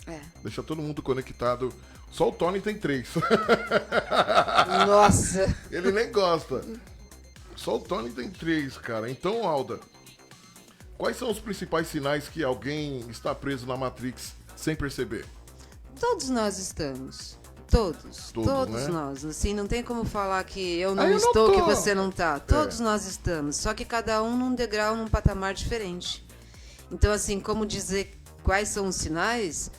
Speaker 1: Deixa todo mundo conectado. Só o Tony tem 3.
Speaker 2: Nossa!
Speaker 1: Ele nem gosta. Só o Tony tem 3, cara. Então, Alda, quais são os principais sinais que alguém está preso na Matrix sem perceber?
Speaker 2: Todos nós estamos. Todos
Speaker 1: né?
Speaker 2: nós. Assim, não tem como falar que eu não
Speaker 1: Eu não
Speaker 2: estou,
Speaker 1: tô.
Speaker 2: que você não tá. Todos nós estamos, só que cada um num degrau, num patamar diferente. Então, assim, como dizer quais são os sinais?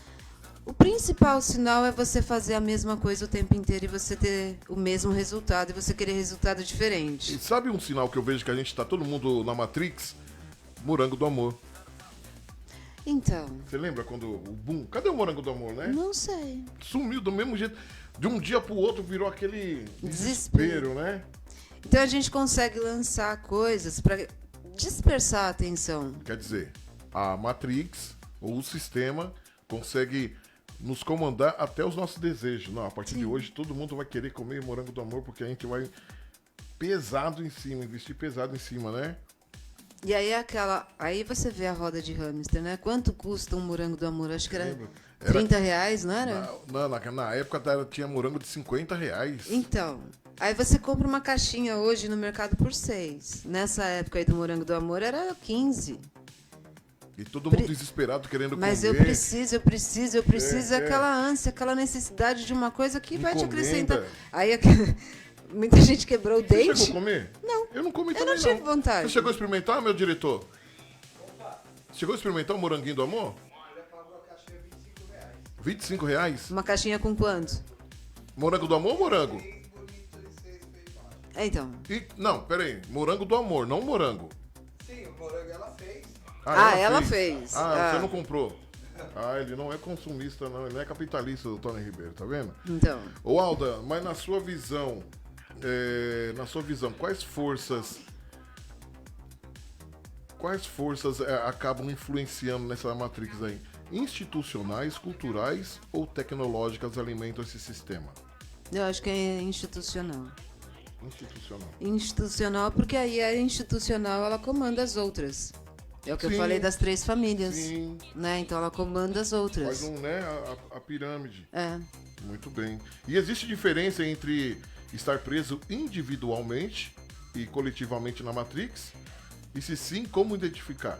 Speaker 2: O principal sinal é você fazer a mesma coisa o tempo inteiro e você ter o mesmo resultado e você querer resultado
Speaker 1: E
Speaker 2: diferente.
Speaker 1: sabe um sinal que eu vejo que a gente tá todo mundo na Matrix? Morango do Amor.
Speaker 2: Então,
Speaker 1: Você lembra quando o boom? Cadê o Morango do Amor, né?
Speaker 2: não sei.
Speaker 1: Sumiu do mesmo jeito. De um dia pro outro virou aquele
Speaker 2: Desespero.
Speaker 1: desespero, né?
Speaker 2: Então a gente consegue lançar coisas para dispersar a atenção.
Speaker 1: Quer dizer, a Matrix, ou o sistema, consegue nos comandar até os nossos desejos. Não, a partir de hoje todo mundo vai querer comer Morango do Amor porque a gente vai pesado em cima, investir pesado em cima, né?
Speaker 2: E aí aí você vê a roda de hamster, né? Quanto custa um morango do amor? Acho que era
Speaker 1: Lembro.
Speaker 2: R$ 30, não era?
Speaker 1: Na época tinha morango de R$ 50.
Speaker 2: Então, aí você compra uma caixinha hoje no mercado por 6. Nessa época aí do morango do amor era 15.
Speaker 1: E todo mundo desesperado querendo
Speaker 2: Mas
Speaker 1: comer.
Speaker 2: eu preciso, aquela ânsia, aquela necessidade de uma coisa que vai te
Speaker 1: Encomenda.
Speaker 2: acrescentar. Aí muita gente quebrou o
Speaker 1: Você
Speaker 2: dente.
Speaker 1: chegou a comer?
Speaker 2: Não.
Speaker 1: Eu não comi
Speaker 2: Eu
Speaker 1: também,
Speaker 2: não tive vontade.
Speaker 1: Você chegou a experimentar, meu diretor? Chegou a experimentar o moranguinho do amor? R$ 25?
Speaker 2: Uma caixinha com quanto?
Speaker 1: Morango do amor ou morango?
Speaker 2: Então.
Speaker 1: Não, peraí. Morango do amor, não morango.
Speaker 3: Sim, o morango ela fez.
Speaker 2: Ela fez.
Speaker 1: Você não comprou. Ele não é consumista, não. Ele não é capitalista, o Tony Ribeiro, tá vendo?
Speaker 2: Então.
Speaker 1: Ô, Alda, mas na sua visão, quais forças acabam influenciando nessa Matrix aí? Institucionais, culturais ou tecnológicas alimentam esse sistema?
Speaker 2: Eu acho que é institucional.
Speaker 1: Institucional.
Speaker 2: Institucional, porque aí a institucional ela comanda as outras. É o que eu falei das 3 famílias.
Speaker 1: Sim.
Speaker 2: Né? Então ela comanda as outras.
Speaker 1: Faz a pirâmide.
Speaker 2: É.
Speaker 1: Muito bem. E existe diferença entre estar preso individualmente e coletivamente na Matrix? E se sim, como identificar?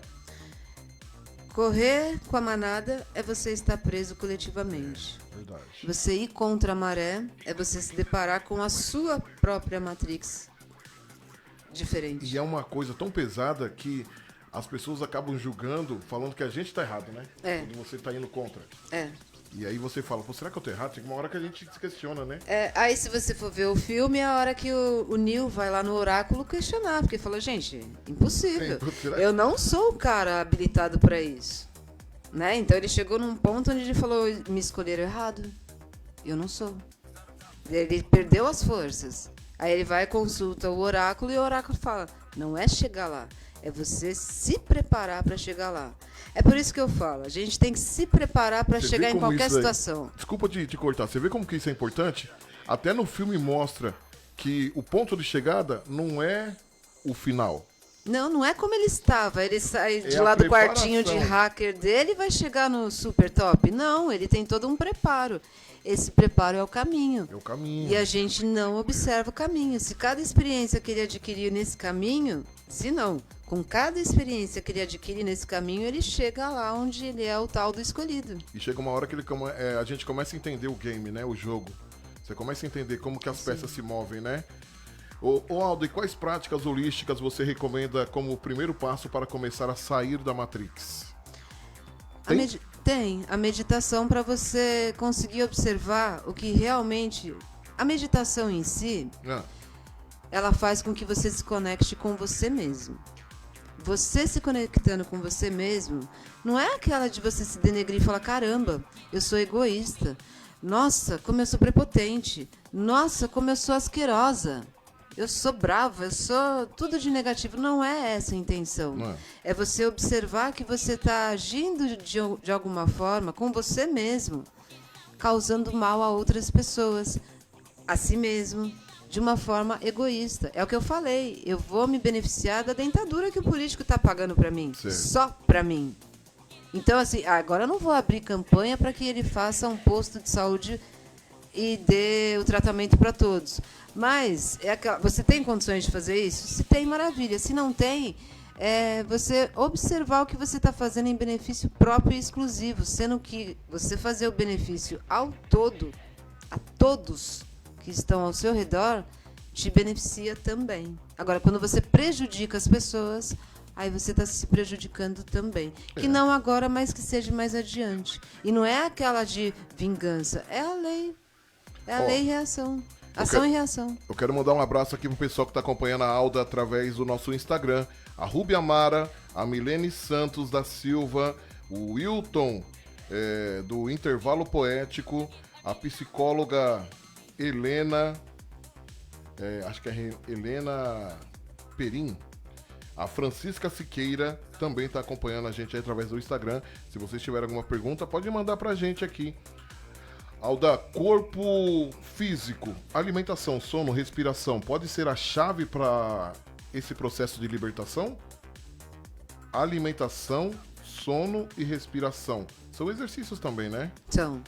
Speaker 2: Correr com a manada é você estar preso coletivamente.
Speaker 1: Verdade.
Speaker 2: Você ir contra a maré é você se deparar com a sua própria Matrix diferente.
Speaker 1: E é uma coisa tão pesada que as pessoas acabam julgando, falando que a gente tá errado, né?
Speaker 2: É.
Speaker 1: Quando você tá indo contra.
Speaker 2: É.
Speaker 1: E aí você fala, pô, será que eu tô errado? Tem uma hora que a gente se questiona, né?
Speaker 2: Aí se você for ver o filme, é a hora que o Neo vai lá no oráculo questionar, porque falou, gente, impossível.
Speaker 1: Será?
Speaker 2: Eu não sou o cara habilitado para isso. Né? Então ele chegou num ponto onde ele falou, me escolheram errado. Eu não sou. Ele perdeu as forças. Aí ele vai, consulta o oráculo e o oráculo fala, não é chegar lá, é você se preparar para chegar lá. É por isso que eu falo, a gente tem que se preparar para
Speaker 1: Você
Speaker 2: chegar
Speaker 1: vê
Speaker 2: em
Speaker 1: como
Speaker 2: qualquer
Speaker 1: isso aí-
Speaker 2: situação.
Speaker 1: Desculpa te cortar. Você vê como que isso é importante? Até no filme mostra que o ponto de chegada não é o final.
Speaker 2: Não é como ele estava. Ele sai de
Speaker 1: a
Speaker 2: lá do
Speaker 1: preparação.
Speaker 2: quartinho de hacker dele e vai chegar no super top. Não, ele tem todo um preparo. Esse preparo é o caminho.
Speaker 1: É o caminho.
Speaker 2: E a gente não observa o caminho. Se cada experiência que ele adquirir nesse caminho, se não, com cada experiência que ele adquire nesse caminho, ele chega lá onde ele é o tal do escolhido.
Speaker 1: E chega uma hora que a gente começa a entender o game, né? O jogo. Você começa a entender como que as peças se movem, né? Ô Aldo, e quais práticas holísticas você recomenda como o primeiro passo para começar a sair da Matrix?
Speaker 2: Tem a meditação para você conseguir observar o que realmente... A meditação em si, ela faz com que você se conecte com você mesmo. Você se conectando com você mesmo, não é aquela de você se denegrir e falar, caramba, eu sou egoísta. Nossa, como eu sou prepotente. Nossa, como eu sou asquerosa. Eu sou brava, eu sou tudo de negativo. Não é essa a intenção.
Speaker 1: Não é.
Speaker 2: É você observar que você está agindo de alguma forma com você mesmo, causando mal a outras pessoas, a si mesmo, de uma forma egoísta. É o que eu falei. Eu vou me beneficiar da dentadura que o político está pagando para mim.
Speaker 1: Certo.
Speaker 2: Só para mim. Então, assim, agora eu não vou abrir campanha para que ele faça um posto de saúde e dê o tratamento para todos. Mas você tem condições de fazer isso? Se tem, maravilha. Se não tem, você observar o que você está fazendo em benefício próprio e exclusivo, sendo que você fazer o benefício ao todo a todos que estão ao seu redor, te beneficia também. Agora, quando você prejudica as pessoas, aí você está se prejudicando também. Que não agora, mas que seja mais adiante. E não é aquela de vingança, é a lei. É a lei e reação. Ação e reação.
Speaker 1: Eu quero mandar um abraço aqui pro pessoal que está acompanhando a Alda através do nosso Instagram. A Rubi Amara, a Milene Santos da Silva, o Wilton do Intervalo Poético, a psicóloga Helena, acho que é Helena Perim, a Francisca Siqueira também está acompanhando a gente aí através do Instagram. Se vocês tiverem alguma pergunta, pode mandar pra gente aqui. Alda, corpo físico, alimentação, sono, respiração, pode ser a chave para esse processo de libertação? Alimentação, sono e respiração. São exercícios também, né?
Speaker 2: Então,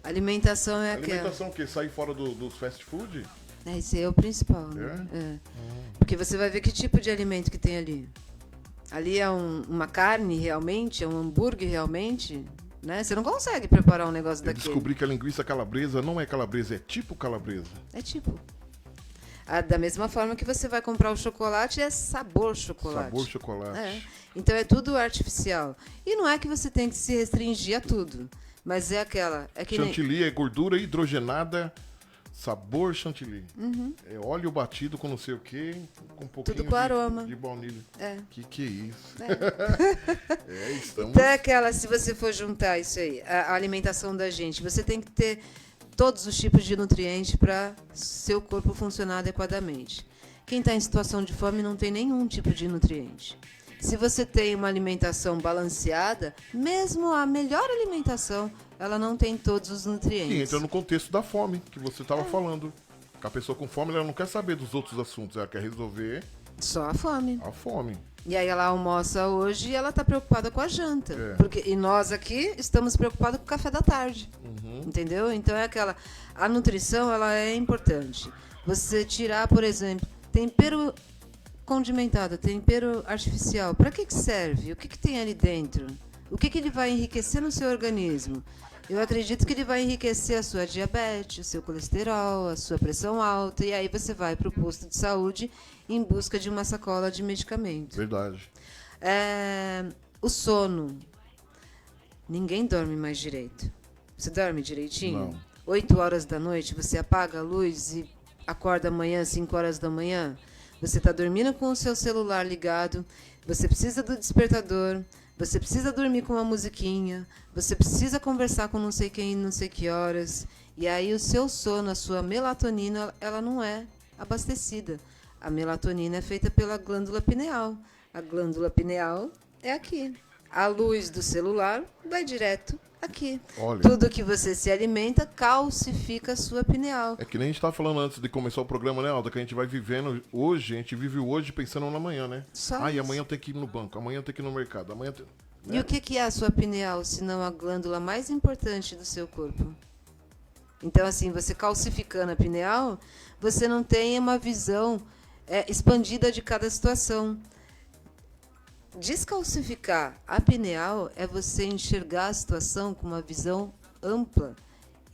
Speaker 2: alimentação é aquela...
Speaker 1: Alimentação o quê? Sair fora dos fast food?
Speaker 2: Esse é o principal, né? Porque você vai ver que tipo de alimento que tem ali. Ali é uma carne realmente, é um hambúrguer realmente, né? Você não consegue preparar um negócio
Speaker 1: Eu
Speaker 2: daquele.
Speaker 1: descobri que a linguiça calabresa não é calabresa, é tipo calabresa.
Speaker 2: É tipo. Da mesma forma que você vai comprar o chocolate, é sabor chocolate.
Speaker 1: Sabor chocolate.
Speaker 2: Então é tudo artificial. E não é que você tem que se restringir a tudo, mas é aquela... É que
Speaker 1: Chantilly é gordura hidrogenada, sabor chantilly. É óleo batido com não sei o que, com um pouquinho
Speaker 2: Tudo com aroma.
Speaker 1: de baunilha. Que é isso? Estamos...
Speaker 2: Então é aquela, se você for juntar isso aí, a alimentação da gente, você tem que ter todos os tipos de nutrientes para seu corpo funcionar adequadamente. Quem está em situação de fome não tem nenhum tipo de nutriente. Se você tem uma alimentação balanceada, mesmo a melhor alimentação, ela não tem todos os nutrientes.
Speaker 1: E entra no contexto da fome, que você estava falando. Que a pessoa com fome, ela não quer saber dos outros assuntos, ela quer resolver
Speaker 2: só a fome.
Speaker 1: a fome.
Speaker 2: E aí ela almoça hoje e ela está preocupada com a janta. E nós aqui estamos preocupados com o café da tarde. Entendeu? Então é aquela... A nutrição, ela é importante. Você tirar, por exemplo, tempero condimentado, tempero artificial. Para que serve? O que tem ali dentro? O que ele vai enriquecer no seu organismo? Eu acredito que ele vai enriquecer a sua diabetes, o seu colesterol, a sua pressão alta, e aí você vai para o posto de saúde em busca de uma sacola de medicamento.
Speaker 1: Verdade.
Speaker 2: O sono. Ninguém dorme mais direito. Você dorme direitinho?
Speaker 1: Não.
Speaker 2: 8 horas da noite, você apaga a luz e acorda amanhã, 5 horas da manhã? Você está dormindo com o seu celular ligado, você precisa do despertador, você precisa dormir com uma musiquinha, você precisa conversar com não sei quem, não sei que horas, e aí o seu sono, a sua melatonina, ela não é abastecida. A melatonina é feita pela glândula pineal. A glândula pineal é aqui. A luz do celular vai direto aqui.
Speaker 1: Olha.
Speaker 2: Tudo que você se alimenta calcifica a sua pineal.
Speaker 1: É que nem a gente estava falando antes de começar o programa, né, Alda? Que a gente vai vivendo hoje, a gente vive o hoje pensando na manhã, né?
Speaker 2: Só
Speaker 1: E
Speaker 2: isso.
Speaker 1: amanhã eu tenho que ir no banco, amanhã eu tenho que ir no mercado, amanhã...
Speaker 2: E o que é a sua pineal, se não a glândula mais importante do seu corpo? Então, assim, você calcificando a pineal, você não tem uma visão expandida de cada situação. Descalcificar a pineal é você enxergar a situação com uma visão ampla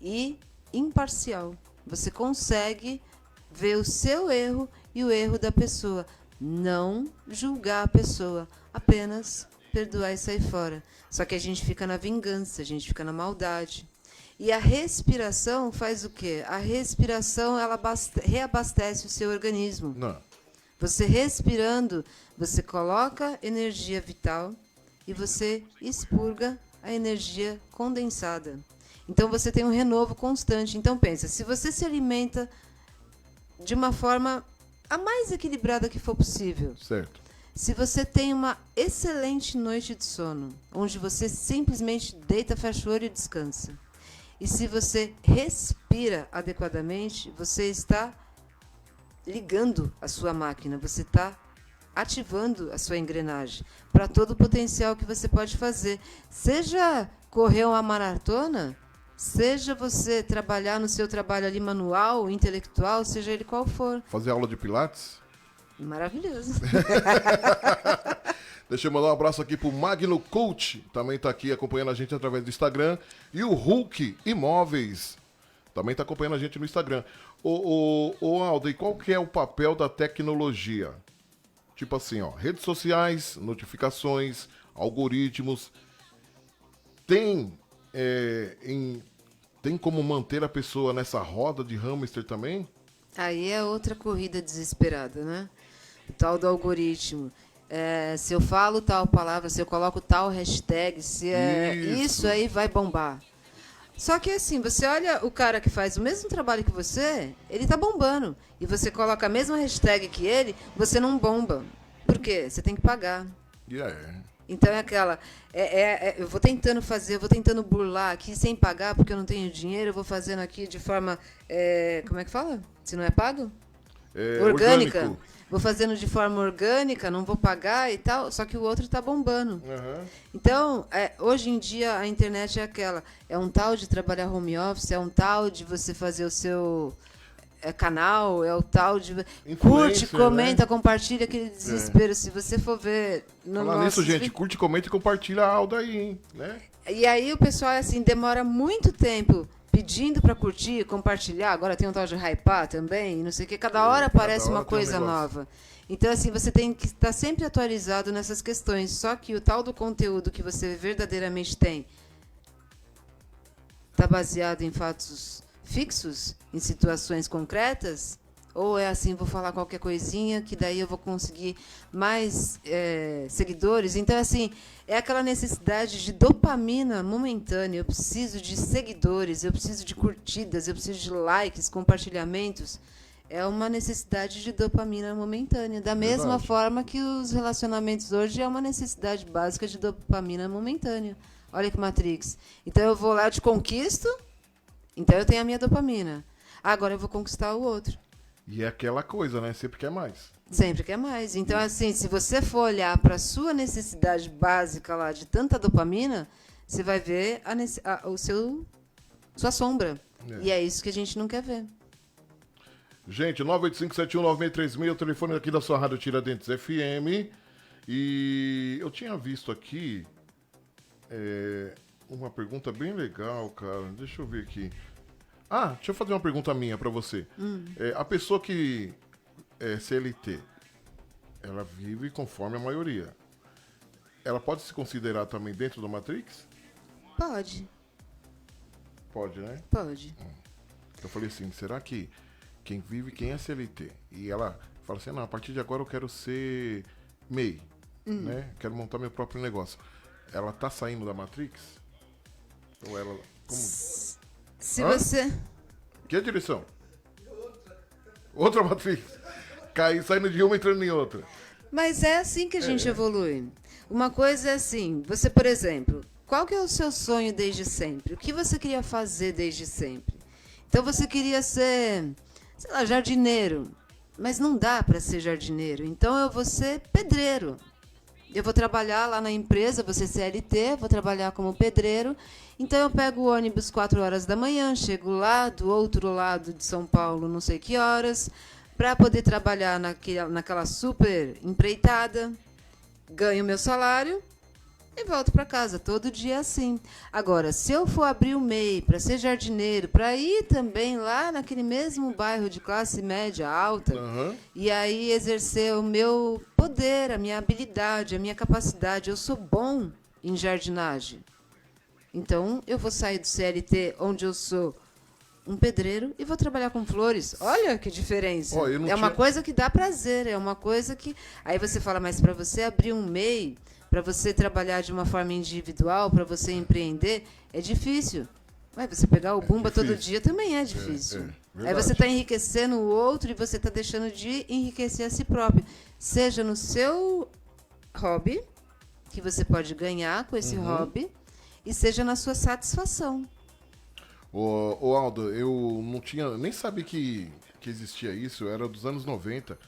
Speaker 2: e imparcial. Você consegue ver o seu erro e o erro da pessoa. Não julgar a pessoa, apenas perdoar e sair fora. Só que a gente fica na vingança, a gente fica na maldade. E a respiração faz o quê? A respiração, ela reabastece o seu organismo.
Speaker 1: Não.
Speaker 2: Você respirando, você coloca energia vital e você expurga a energia condensada. Então você tem um renovo constante. Então pensa, se você se alimenta de uma forma a mais equilibrada que for possível,
Speaker 1: Certo.
Speaker 2: se você tem uma excelente noite de sono, onde você simplesmente deita, fecha o olho e descansa, e se você respira adequadamente, você está ligando a sua máquina, você está ativando a sua engrenagem para todo o potencial que você pode fazer. Seja correr uma maratona, seja você trabalhar no seu trabalho ali manual, intelectual, seja ele qual for.
Speaker 1: Fazer aula de pilates?
Speaker 2: Maravilhoso.
Speaker 1: Deixa eu mandar um abraço aqui pro Magno Coach, também tá aqui acompanhando a gente através do Instagram. E o Hulk Imóveis também está acompanhando a gente no Instagram. Ô Aldo, e qual que é o papel da tecnologia? Tipo assim, ó, redes sociais, notificações, algoritmos. Tem, tem como manter a pessoa nessa roda de hamster também?
Speaker 2: Aí é outra corrida desesperada, né? O tal do algoritmo. Se eu falo tal palavra, se eu coloco tal hashtag, se isso aí vai bombar. Só que assim, você olha o cara que faz o mesmo trabalho que você, ele tá bombando. E você coloca a mesma hashtag que ele, você não bomba. Por quê? Você tem que pagar. Então é aquela. Eu vou tentando fazer, eu vou tentando burlar aqui sem pagar, porque eu não tenho dinheiro, eu vou fazendo aqui de forma. Como é que fala? Se não é pago? Orgânica. Orgânico. Vou fazendo de forma orgânica, não vou pagar e tal, só que o outro está bombando.
Speaker 1: Uhum.
Speaker 2: Então, hoje em dia, a internet é aquela. É um tal de trabalhar home office, é um tal de você fazer o seu canal, é o tal de... Curte, comenta, né? Compartilha, aquele desespero. Se você for ver...
Speaker 1: Falar nisso, gente, curte, comenta e compartilha a Alda aí, hein? Né?
Speaker 2: E aí o pessoal, assim, demora muito tempo pedindo para curtir, compartilhar. Agora tem um tal de hypar também, não sei o que. Cada hora aparece uma coisa nova. Então, assim, você tem que estar sempre atualizado nessas questões. Só que o tal do conteúdo que você verdadeiramente tem está baseado em fatos fixos, em situações concretas? Ou é assim, vou falar qualquer coisinha, que daí eu vou conseguir mais seguidores? Então, assim, é aquela necessidade de dopamina momentânea. Eu preciso de seguidores, eu preciso de curtidas, eu preciso de likes, compartilhamentos. É uma necessidade de dopamina momentânea. Da mesma forma que os relacionamentos hoje é uma necessidade básica de dopamina momentânea. Olha que Matrix. Então, eu vou lá, te conquisto, então eu tenho a minha dopamina. Agora eu vou conquistar o outro.
Speaker 1: E é aquela coisa, né? Sempre quer mais.
Speaker 2: Sempre quer mais. Então, assim, se você for olhar para a sua necessidade básica lá de tanta dopamina, você vai ver sua sombra. E é isso que a gente não quer ver.
Speaker 1: Gente, 985719636, o telefone aqui da sua Rádio Tiradentes FM. E eu tinha visto aqui uma pergunta bem legal, cara. Deixa eu ver aqui. Deixa eu fazer uma pergunta minha pra você. A pessoa que é CLT, ela vive conforme a maioria. Ela pode se considerar também dentro do Matrix?
Speaker 2: Pode.
Speaker 1: Pode, né?
Speaker 2: Pode.
Speaker 1: Eu falei assim, será que quem é CLT e ela fala assim, não, a partir de agora eu quero ser MEI, né? Quero montar meu próprio negócio. Ela tá saindo da Matrix? Ou ela... Como...
Speaker 2: Se você...
Speaker 1: Que direção? Outra Matrix. Saindo de uma e entrando em outra.
Speaker 2: Mas é assim que a gente evolui. Uma coisa é assim, você, por exemplo, qual que é o seu sonho desde sempre? O que você queria fazer desde sempre? Então você queria ser, sei lá, jardineiro. Mas não dá para ser jardineiro. Então eu vou ser pedreiro. Eu vou trabalhar lá na empresa, vou ser CLT, vou trabalhar como pedreiro. Então eu pego o ônibus 4 horas da manhã, chego lá do outro lado de São Paulo, não sei que horas, para poder trabalhar naquela super empreitada, ganho meu salário e volto para casa, todo dia assim. Agora, se eu for abrir o MEI para ser jardineiro, para ir também lá naquele mesmo bairro de classe média alta, e aí exercer o meu poder, a minha habilidade, a minha capacidade, eu sou bom em jardinagem. Então, eu vou sair do CLT, onde eu sou um pedreiro, e vou trabalhar com flores. Olha que diferença. Uma coisa que dá prazer, é uma coisa que... Aí você fala, mas para você abrir um MEI, para você trabalhar de uma forma individual, para você empreender, é difícil. Mas você pegar o bumba todo dia também é difícil. Aí você está enriquecendo o outro e você está deixando de enriquecer a si próprio. Seja no seu hobby, que você pode ganhar com esse hobby, e seja na sua satisfação.
Speaker 1: Ô Aldo, eu não tinha, nem sabia que existia isso, eu era dos anos 90.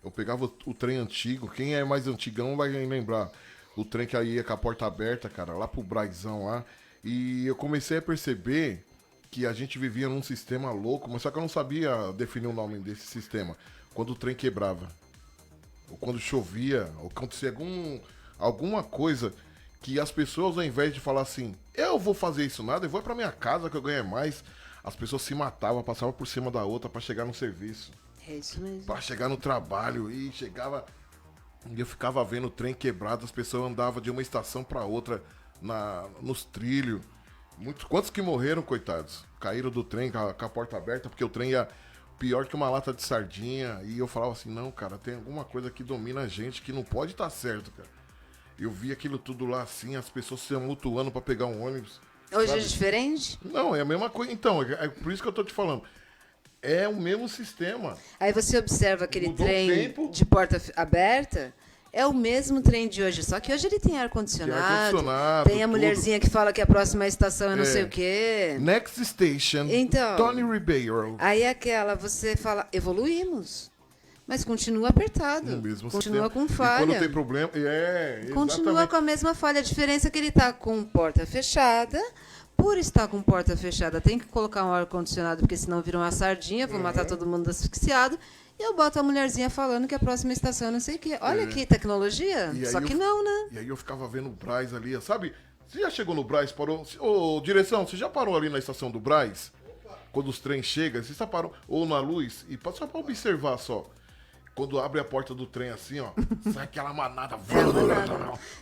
Speaker 1: Eu pegava o trem antigo, quem é mais antigão vai lembrar. O trem que aí ia com a porta aberta, cara, lá pro Braizão lá. E eu comecei a perceber que a gente vivia num sistema louco, mas só que eu não sabia definir o nome desse sistema. Quando o trem quebrava, ou quando chovia, ou acontecia alguma coisa que as pessoas, ao invés de falar assim, eu vou fazer isso nada, eu vou pra minha casa que eu ganho mais. as pessoas se matavam, passavam por cima da outra pra chegar no serviço,
Speaker 2: É isso mesmo.
Speaker 1: pra chegar no trabalho e chegava. E eu ficava vendo o trem quebrado, as pessoas andavam de uma estação pra outra nos trilhos. Quantos que morreram, coitados? Caíram do trem com a porta aberta, porque o trem ia pior que uma lata de sardinha. E eu falava assim, não, cara, tem alguma coisa que domina a gente que não pode estar certo, cara. Eu vi aquilo tudo lá assim, as pessoas se amontoando pra pegar um ônibus.
Speaker 2: Hoje
Speaker 1: sabe?
Speaker 2: é diferente?
Speaker 1: Não, é a mesma coisa. Então, é por isso que eu tô te falando. É o mesmo sistema.
Speaker 2: Aí você observa aquele
Speaker 1: Mudou o
Speaker 2: trem
Speaker 1: tempo.
Speaker 2: de porta aberta, é o mesmo trem de hoje, só que hoje ele tem
Speaker 1: Ar-condicionado,
Speaker 2: ar-condicionado, tem a
Speaker 1: tudo.
Speaker 2: mulherzinha que fala que a próxima estação é não
Speaker 1: É.
Speaker 2: sei o quê.
Speaker 1: Next Station,
Speaker 2: Então.
Speaker 1: Tony Ribeiro.
Speaker 2: Aí aquela, você fala, evoluímos, mas continua apertado,
Speaker 1: No mesmo
Speaker 2: continua
Speaker 1: sistema.
Speaker 2: com
Speaker 1: E quando
Speaker 2: falha.
Speaker 1: tem problema.
Speaker 2: Continua
Speaker 1: Exatamente.
Speaker 2: com a mesma falha. A diferença é que ele está com porta fechada. Por estar com porta fechada, tem que colocar um ar-condicionado, porque senão vira uma sardinha, vou matar todo mundo asfixiado. E eu boto a mulherzinha falando que a próxima estação é não sei o quê. Olha que tecnologia.
Speaker 1: E aí
Speaker 2: Só que não, né?
Speaker 1: E aí eu ficava vendo o Brás ali, sabe? Você já chegou no Brás, parou? Ô, direção, você já parou ali na estação do Brás? Quando os trens chegam, você já parou? Ou na luz? E só pra observar só. Quando abre a porta do trem assim, ó, sai aquela manada.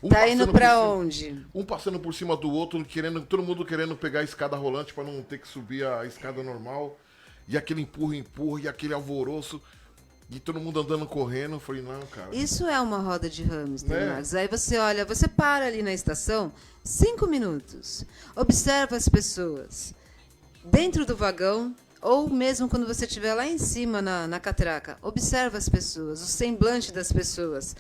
Speaker 1: Um
Speaker 2: Tá indo
Speaker 1: passando
Speaker 2: pra
Speaker 1: por cima-
Speaker 2: onde?
Speaker 1: Um passando por cima do outro, todo mundo querendo pegar a escada rolante pra não ter que subir a escada normal. E aquele empurra, e aquele alvoroço. E todo mundo andando correndo. Eu falei, não, cara.
Speaker 2: Isso é uma roda de hamster,
Speaker 1: Né?
Speaker 2: Marcos. Aí você olha, você para ali na estação, 5 minutos. Observa as pessoas dentro do vagão, ou mesmo quando você estiver lá em cima na catraca. Observa as pessoas, o semblante das pessoas.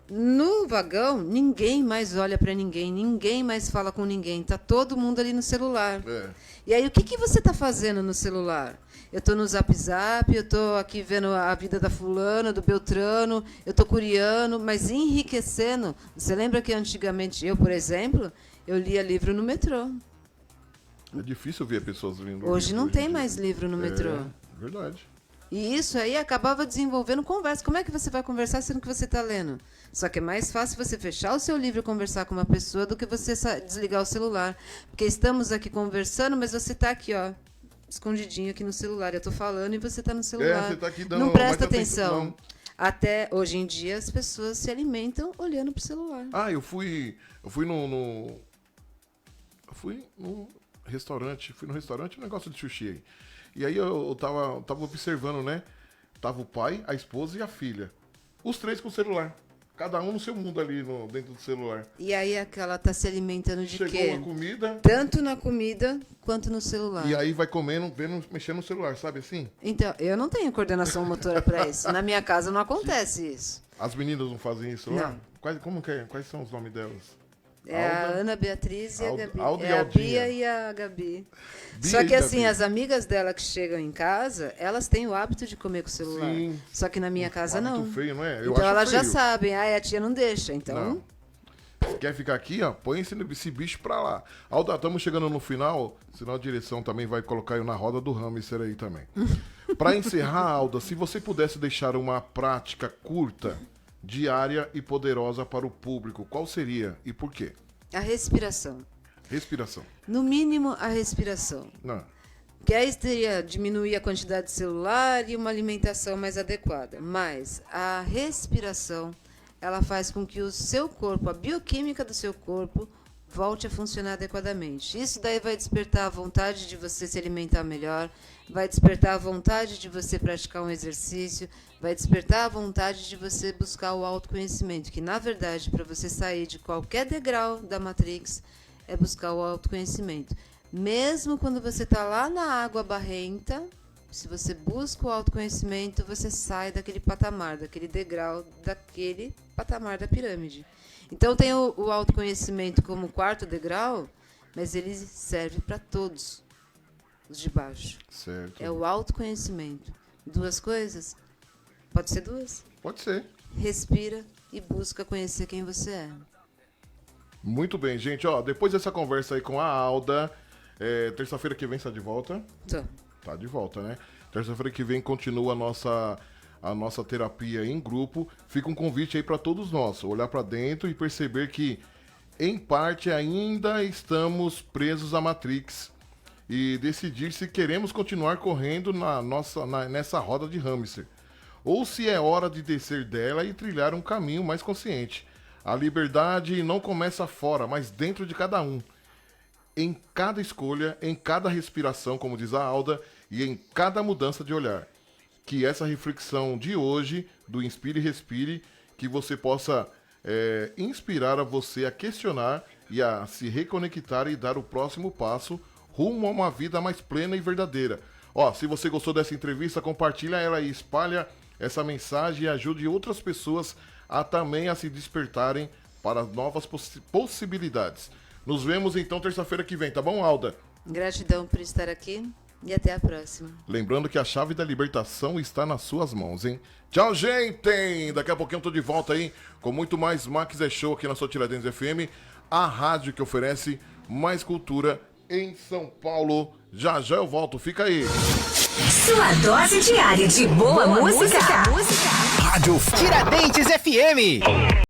Speaker 2: No vagão, ninguém mais olha para ninguém, ninguém mais fala com ninguém. Tá todo mundo ali no celular.
Speaker 1: É.
Speaker 2: E aí, o que você está fazendo no celular? Eu estou no Zap Zap, eu estou aqui vendo a vida da fulana, do Beltrano, eu estou curiando, mas enriquecendo. Você lembra que antigamente, eu, por exemplo, eu lia livro no metrô.
Speaker 1: É difícil ver pessoas vindo.
Speaker 2: Hoje não
Speaker 1: em
Speaker 2: tem
Speaker 1: dia.
Speaker 2: mais livro no metrô.
Speaker 1: É, verdade.
Speaker 2: E isso aí acabava desenvolvendo conversa. Como é que você vai conversar sendo que você está lendo? Só que é mais fácil você fechar o seu livro e conversar com uma pessoa do que você desligar o celular. Porque estamos aqui conversando, mas você está aqui, ó, escondidinho aqui no celular. Eu estou falando e você está no celular.
Speaker 1: Você tá aqui dando
Speaker 2: Não presta
Speaker 1: mais
Speaker 2: atenção.
Speaker 1: não.
Speaker 2: Até hoje em dia as pessoas se alimentam olhando pro celular.
Speaker 1: Ah, eu fui no restaurante, um negócio de sushi aí. E aí eu tava observando, né? Tava o pai, a esposa e a filha. Os três com o celular. Cada um no seu mundo ali dentro do celular.
Speaker 2: E aí aquela tá se alimentando de
Speaker 1: Chegou
Speaker 2: quê?
Speaker 1: a comida
Speaker 2: Tanto na comida quanto no celular.
Speaker 1: e aí vai comendo, mexendo no celular, sabe assim?
Speaker 2: Então, eu não tenho coordenação motora para isso. Na minha casa não acontece isso.
Speaker 1: As meninas não fazem isso lá?
Speaker 2: Não.
Speaker 1: Quais são os nomes delas?
Speaker 2: É a
Speaker 1: Alda,
Speaker 2: Ana Beatriz e a Gabi.
Speaker 1: Alda e
Speaker 2: É a
Speaker 1: Aldinha.
Speaker 2: Bia e a Gabi.
Speaker 1: Bia
Speaker 2: Só
Speaker 1: e
Speaker 2: que assim,
Speaker 1: Gabi.
Speaker 2: as amigas dela que chegam em casa, elas têm o hábito de comer com o celular.
Speaker 1: Sim.
Speaker 2: Só que na minha casa
Speaker 1: Hábito
Speaker 2: não.
Speaker 1: feio, não é? Eu
Speaker 2: Então
Speaker 1: acho
Speaker 2: elas já
Speaker 1: feio.
Speaker 2: sabem. Ah, a tia não deixa. Então,
Speaker 1: Não. Quer ficar aqui, ó? Põe esse bicho pra lá. Alda, estamos chegando no final, senão a direção também vai colocar eu na roda do hamster aí também. Pra encerrar, Alda, se você pudesse deixar uma prática curta, diária e poderosa para o público, qual seria e por quê?
Speaker 2: a respiração.
Speaker 1: Respiração.
Speaker 2: No mínimo, a respiração.
Speaker 1: Não.
Speaker 2: Que aí teria diminuir a quantidade de celular e uma alimentação mais adequada. Mas a respiração, ela faz com que o seu corpo, a bioquímica do seu corpo, volte a funcionar adequadamente. Isso daí vai despertar a vontade de você se alimentar melhor, vai despertar a vontade de você praticar um exercício, vai despertar a vontade de você buscar o autoconhecimento, que na verdade, para você sair de qualquer degrau da Matrix, é buscar o autoconhecimento. Mesmo quando você está lá na água barrenta, se você busca o autoconhecimento, você sai daquele patamar, daquele degrau, daquele patamar da pirâmide. Então tem o autoconhecimento como quarto degrau, mas ele serve para todos os de baixo.
Speaker 1: Certo.
Speaker 2: É o autoconhecimento. Duas coisas? Pode ser duas.
Speaker 1: Pode ser.
Speaker 2: Respira e busca conhecer quem você é.
Speaker 1: Muito bem, gente. Ó, depois dessa conversa aí com a Alda, terça-feira que vem está de volta?
Speaker 2: Então,
Speaker 1: Tá de volta, né? Terça-feira que vem continua a nossa terapia em grupo. Fica um convite aí para todos nós, olhar para dentro e perceber que, em parte, ainda estamos presos à Matrix. e decidir se queremos continuar correndo nessa roda de hamster, ou se é hora de descer dela e trilhar um caminho mais consciente. A liberdade não começa fora, mas dentro de cada um. Em cada escolha, em cada respiração, como diz a Alda, e em cada mudança de olhar. Que essa reflexão de hoje, do Inspire e Respire, que você possa inspirar a você a questionar e a se reconectar e dar o próximo passo rumo a uma vida mais plena e verdadeira. Ó, se você gostou dessa entrevista, compartilha ela e espalha essa mensagem e ajude outras pessoas a também a se despertarem para novas possibilidades. Nos vemos então terça-feira que vem, tá bom, Alda?
Speaker 2: Gratidão por estar aqui e até a próxima.
Speaker 1: Lembrando que a chave da libertação está nas suas mãos, hein? Tchau, gente! Daqui a pouquinho eu tô de volta aí com muito mais Max é Show aqui na sua Tiradentes FM, a rádio que oferece mais cultura em São Paulo. Já já eu volto, fica aí.
Speaker 4: Sua dose diária de boa música.
Speaker 5: Rádio Tiradentes FM.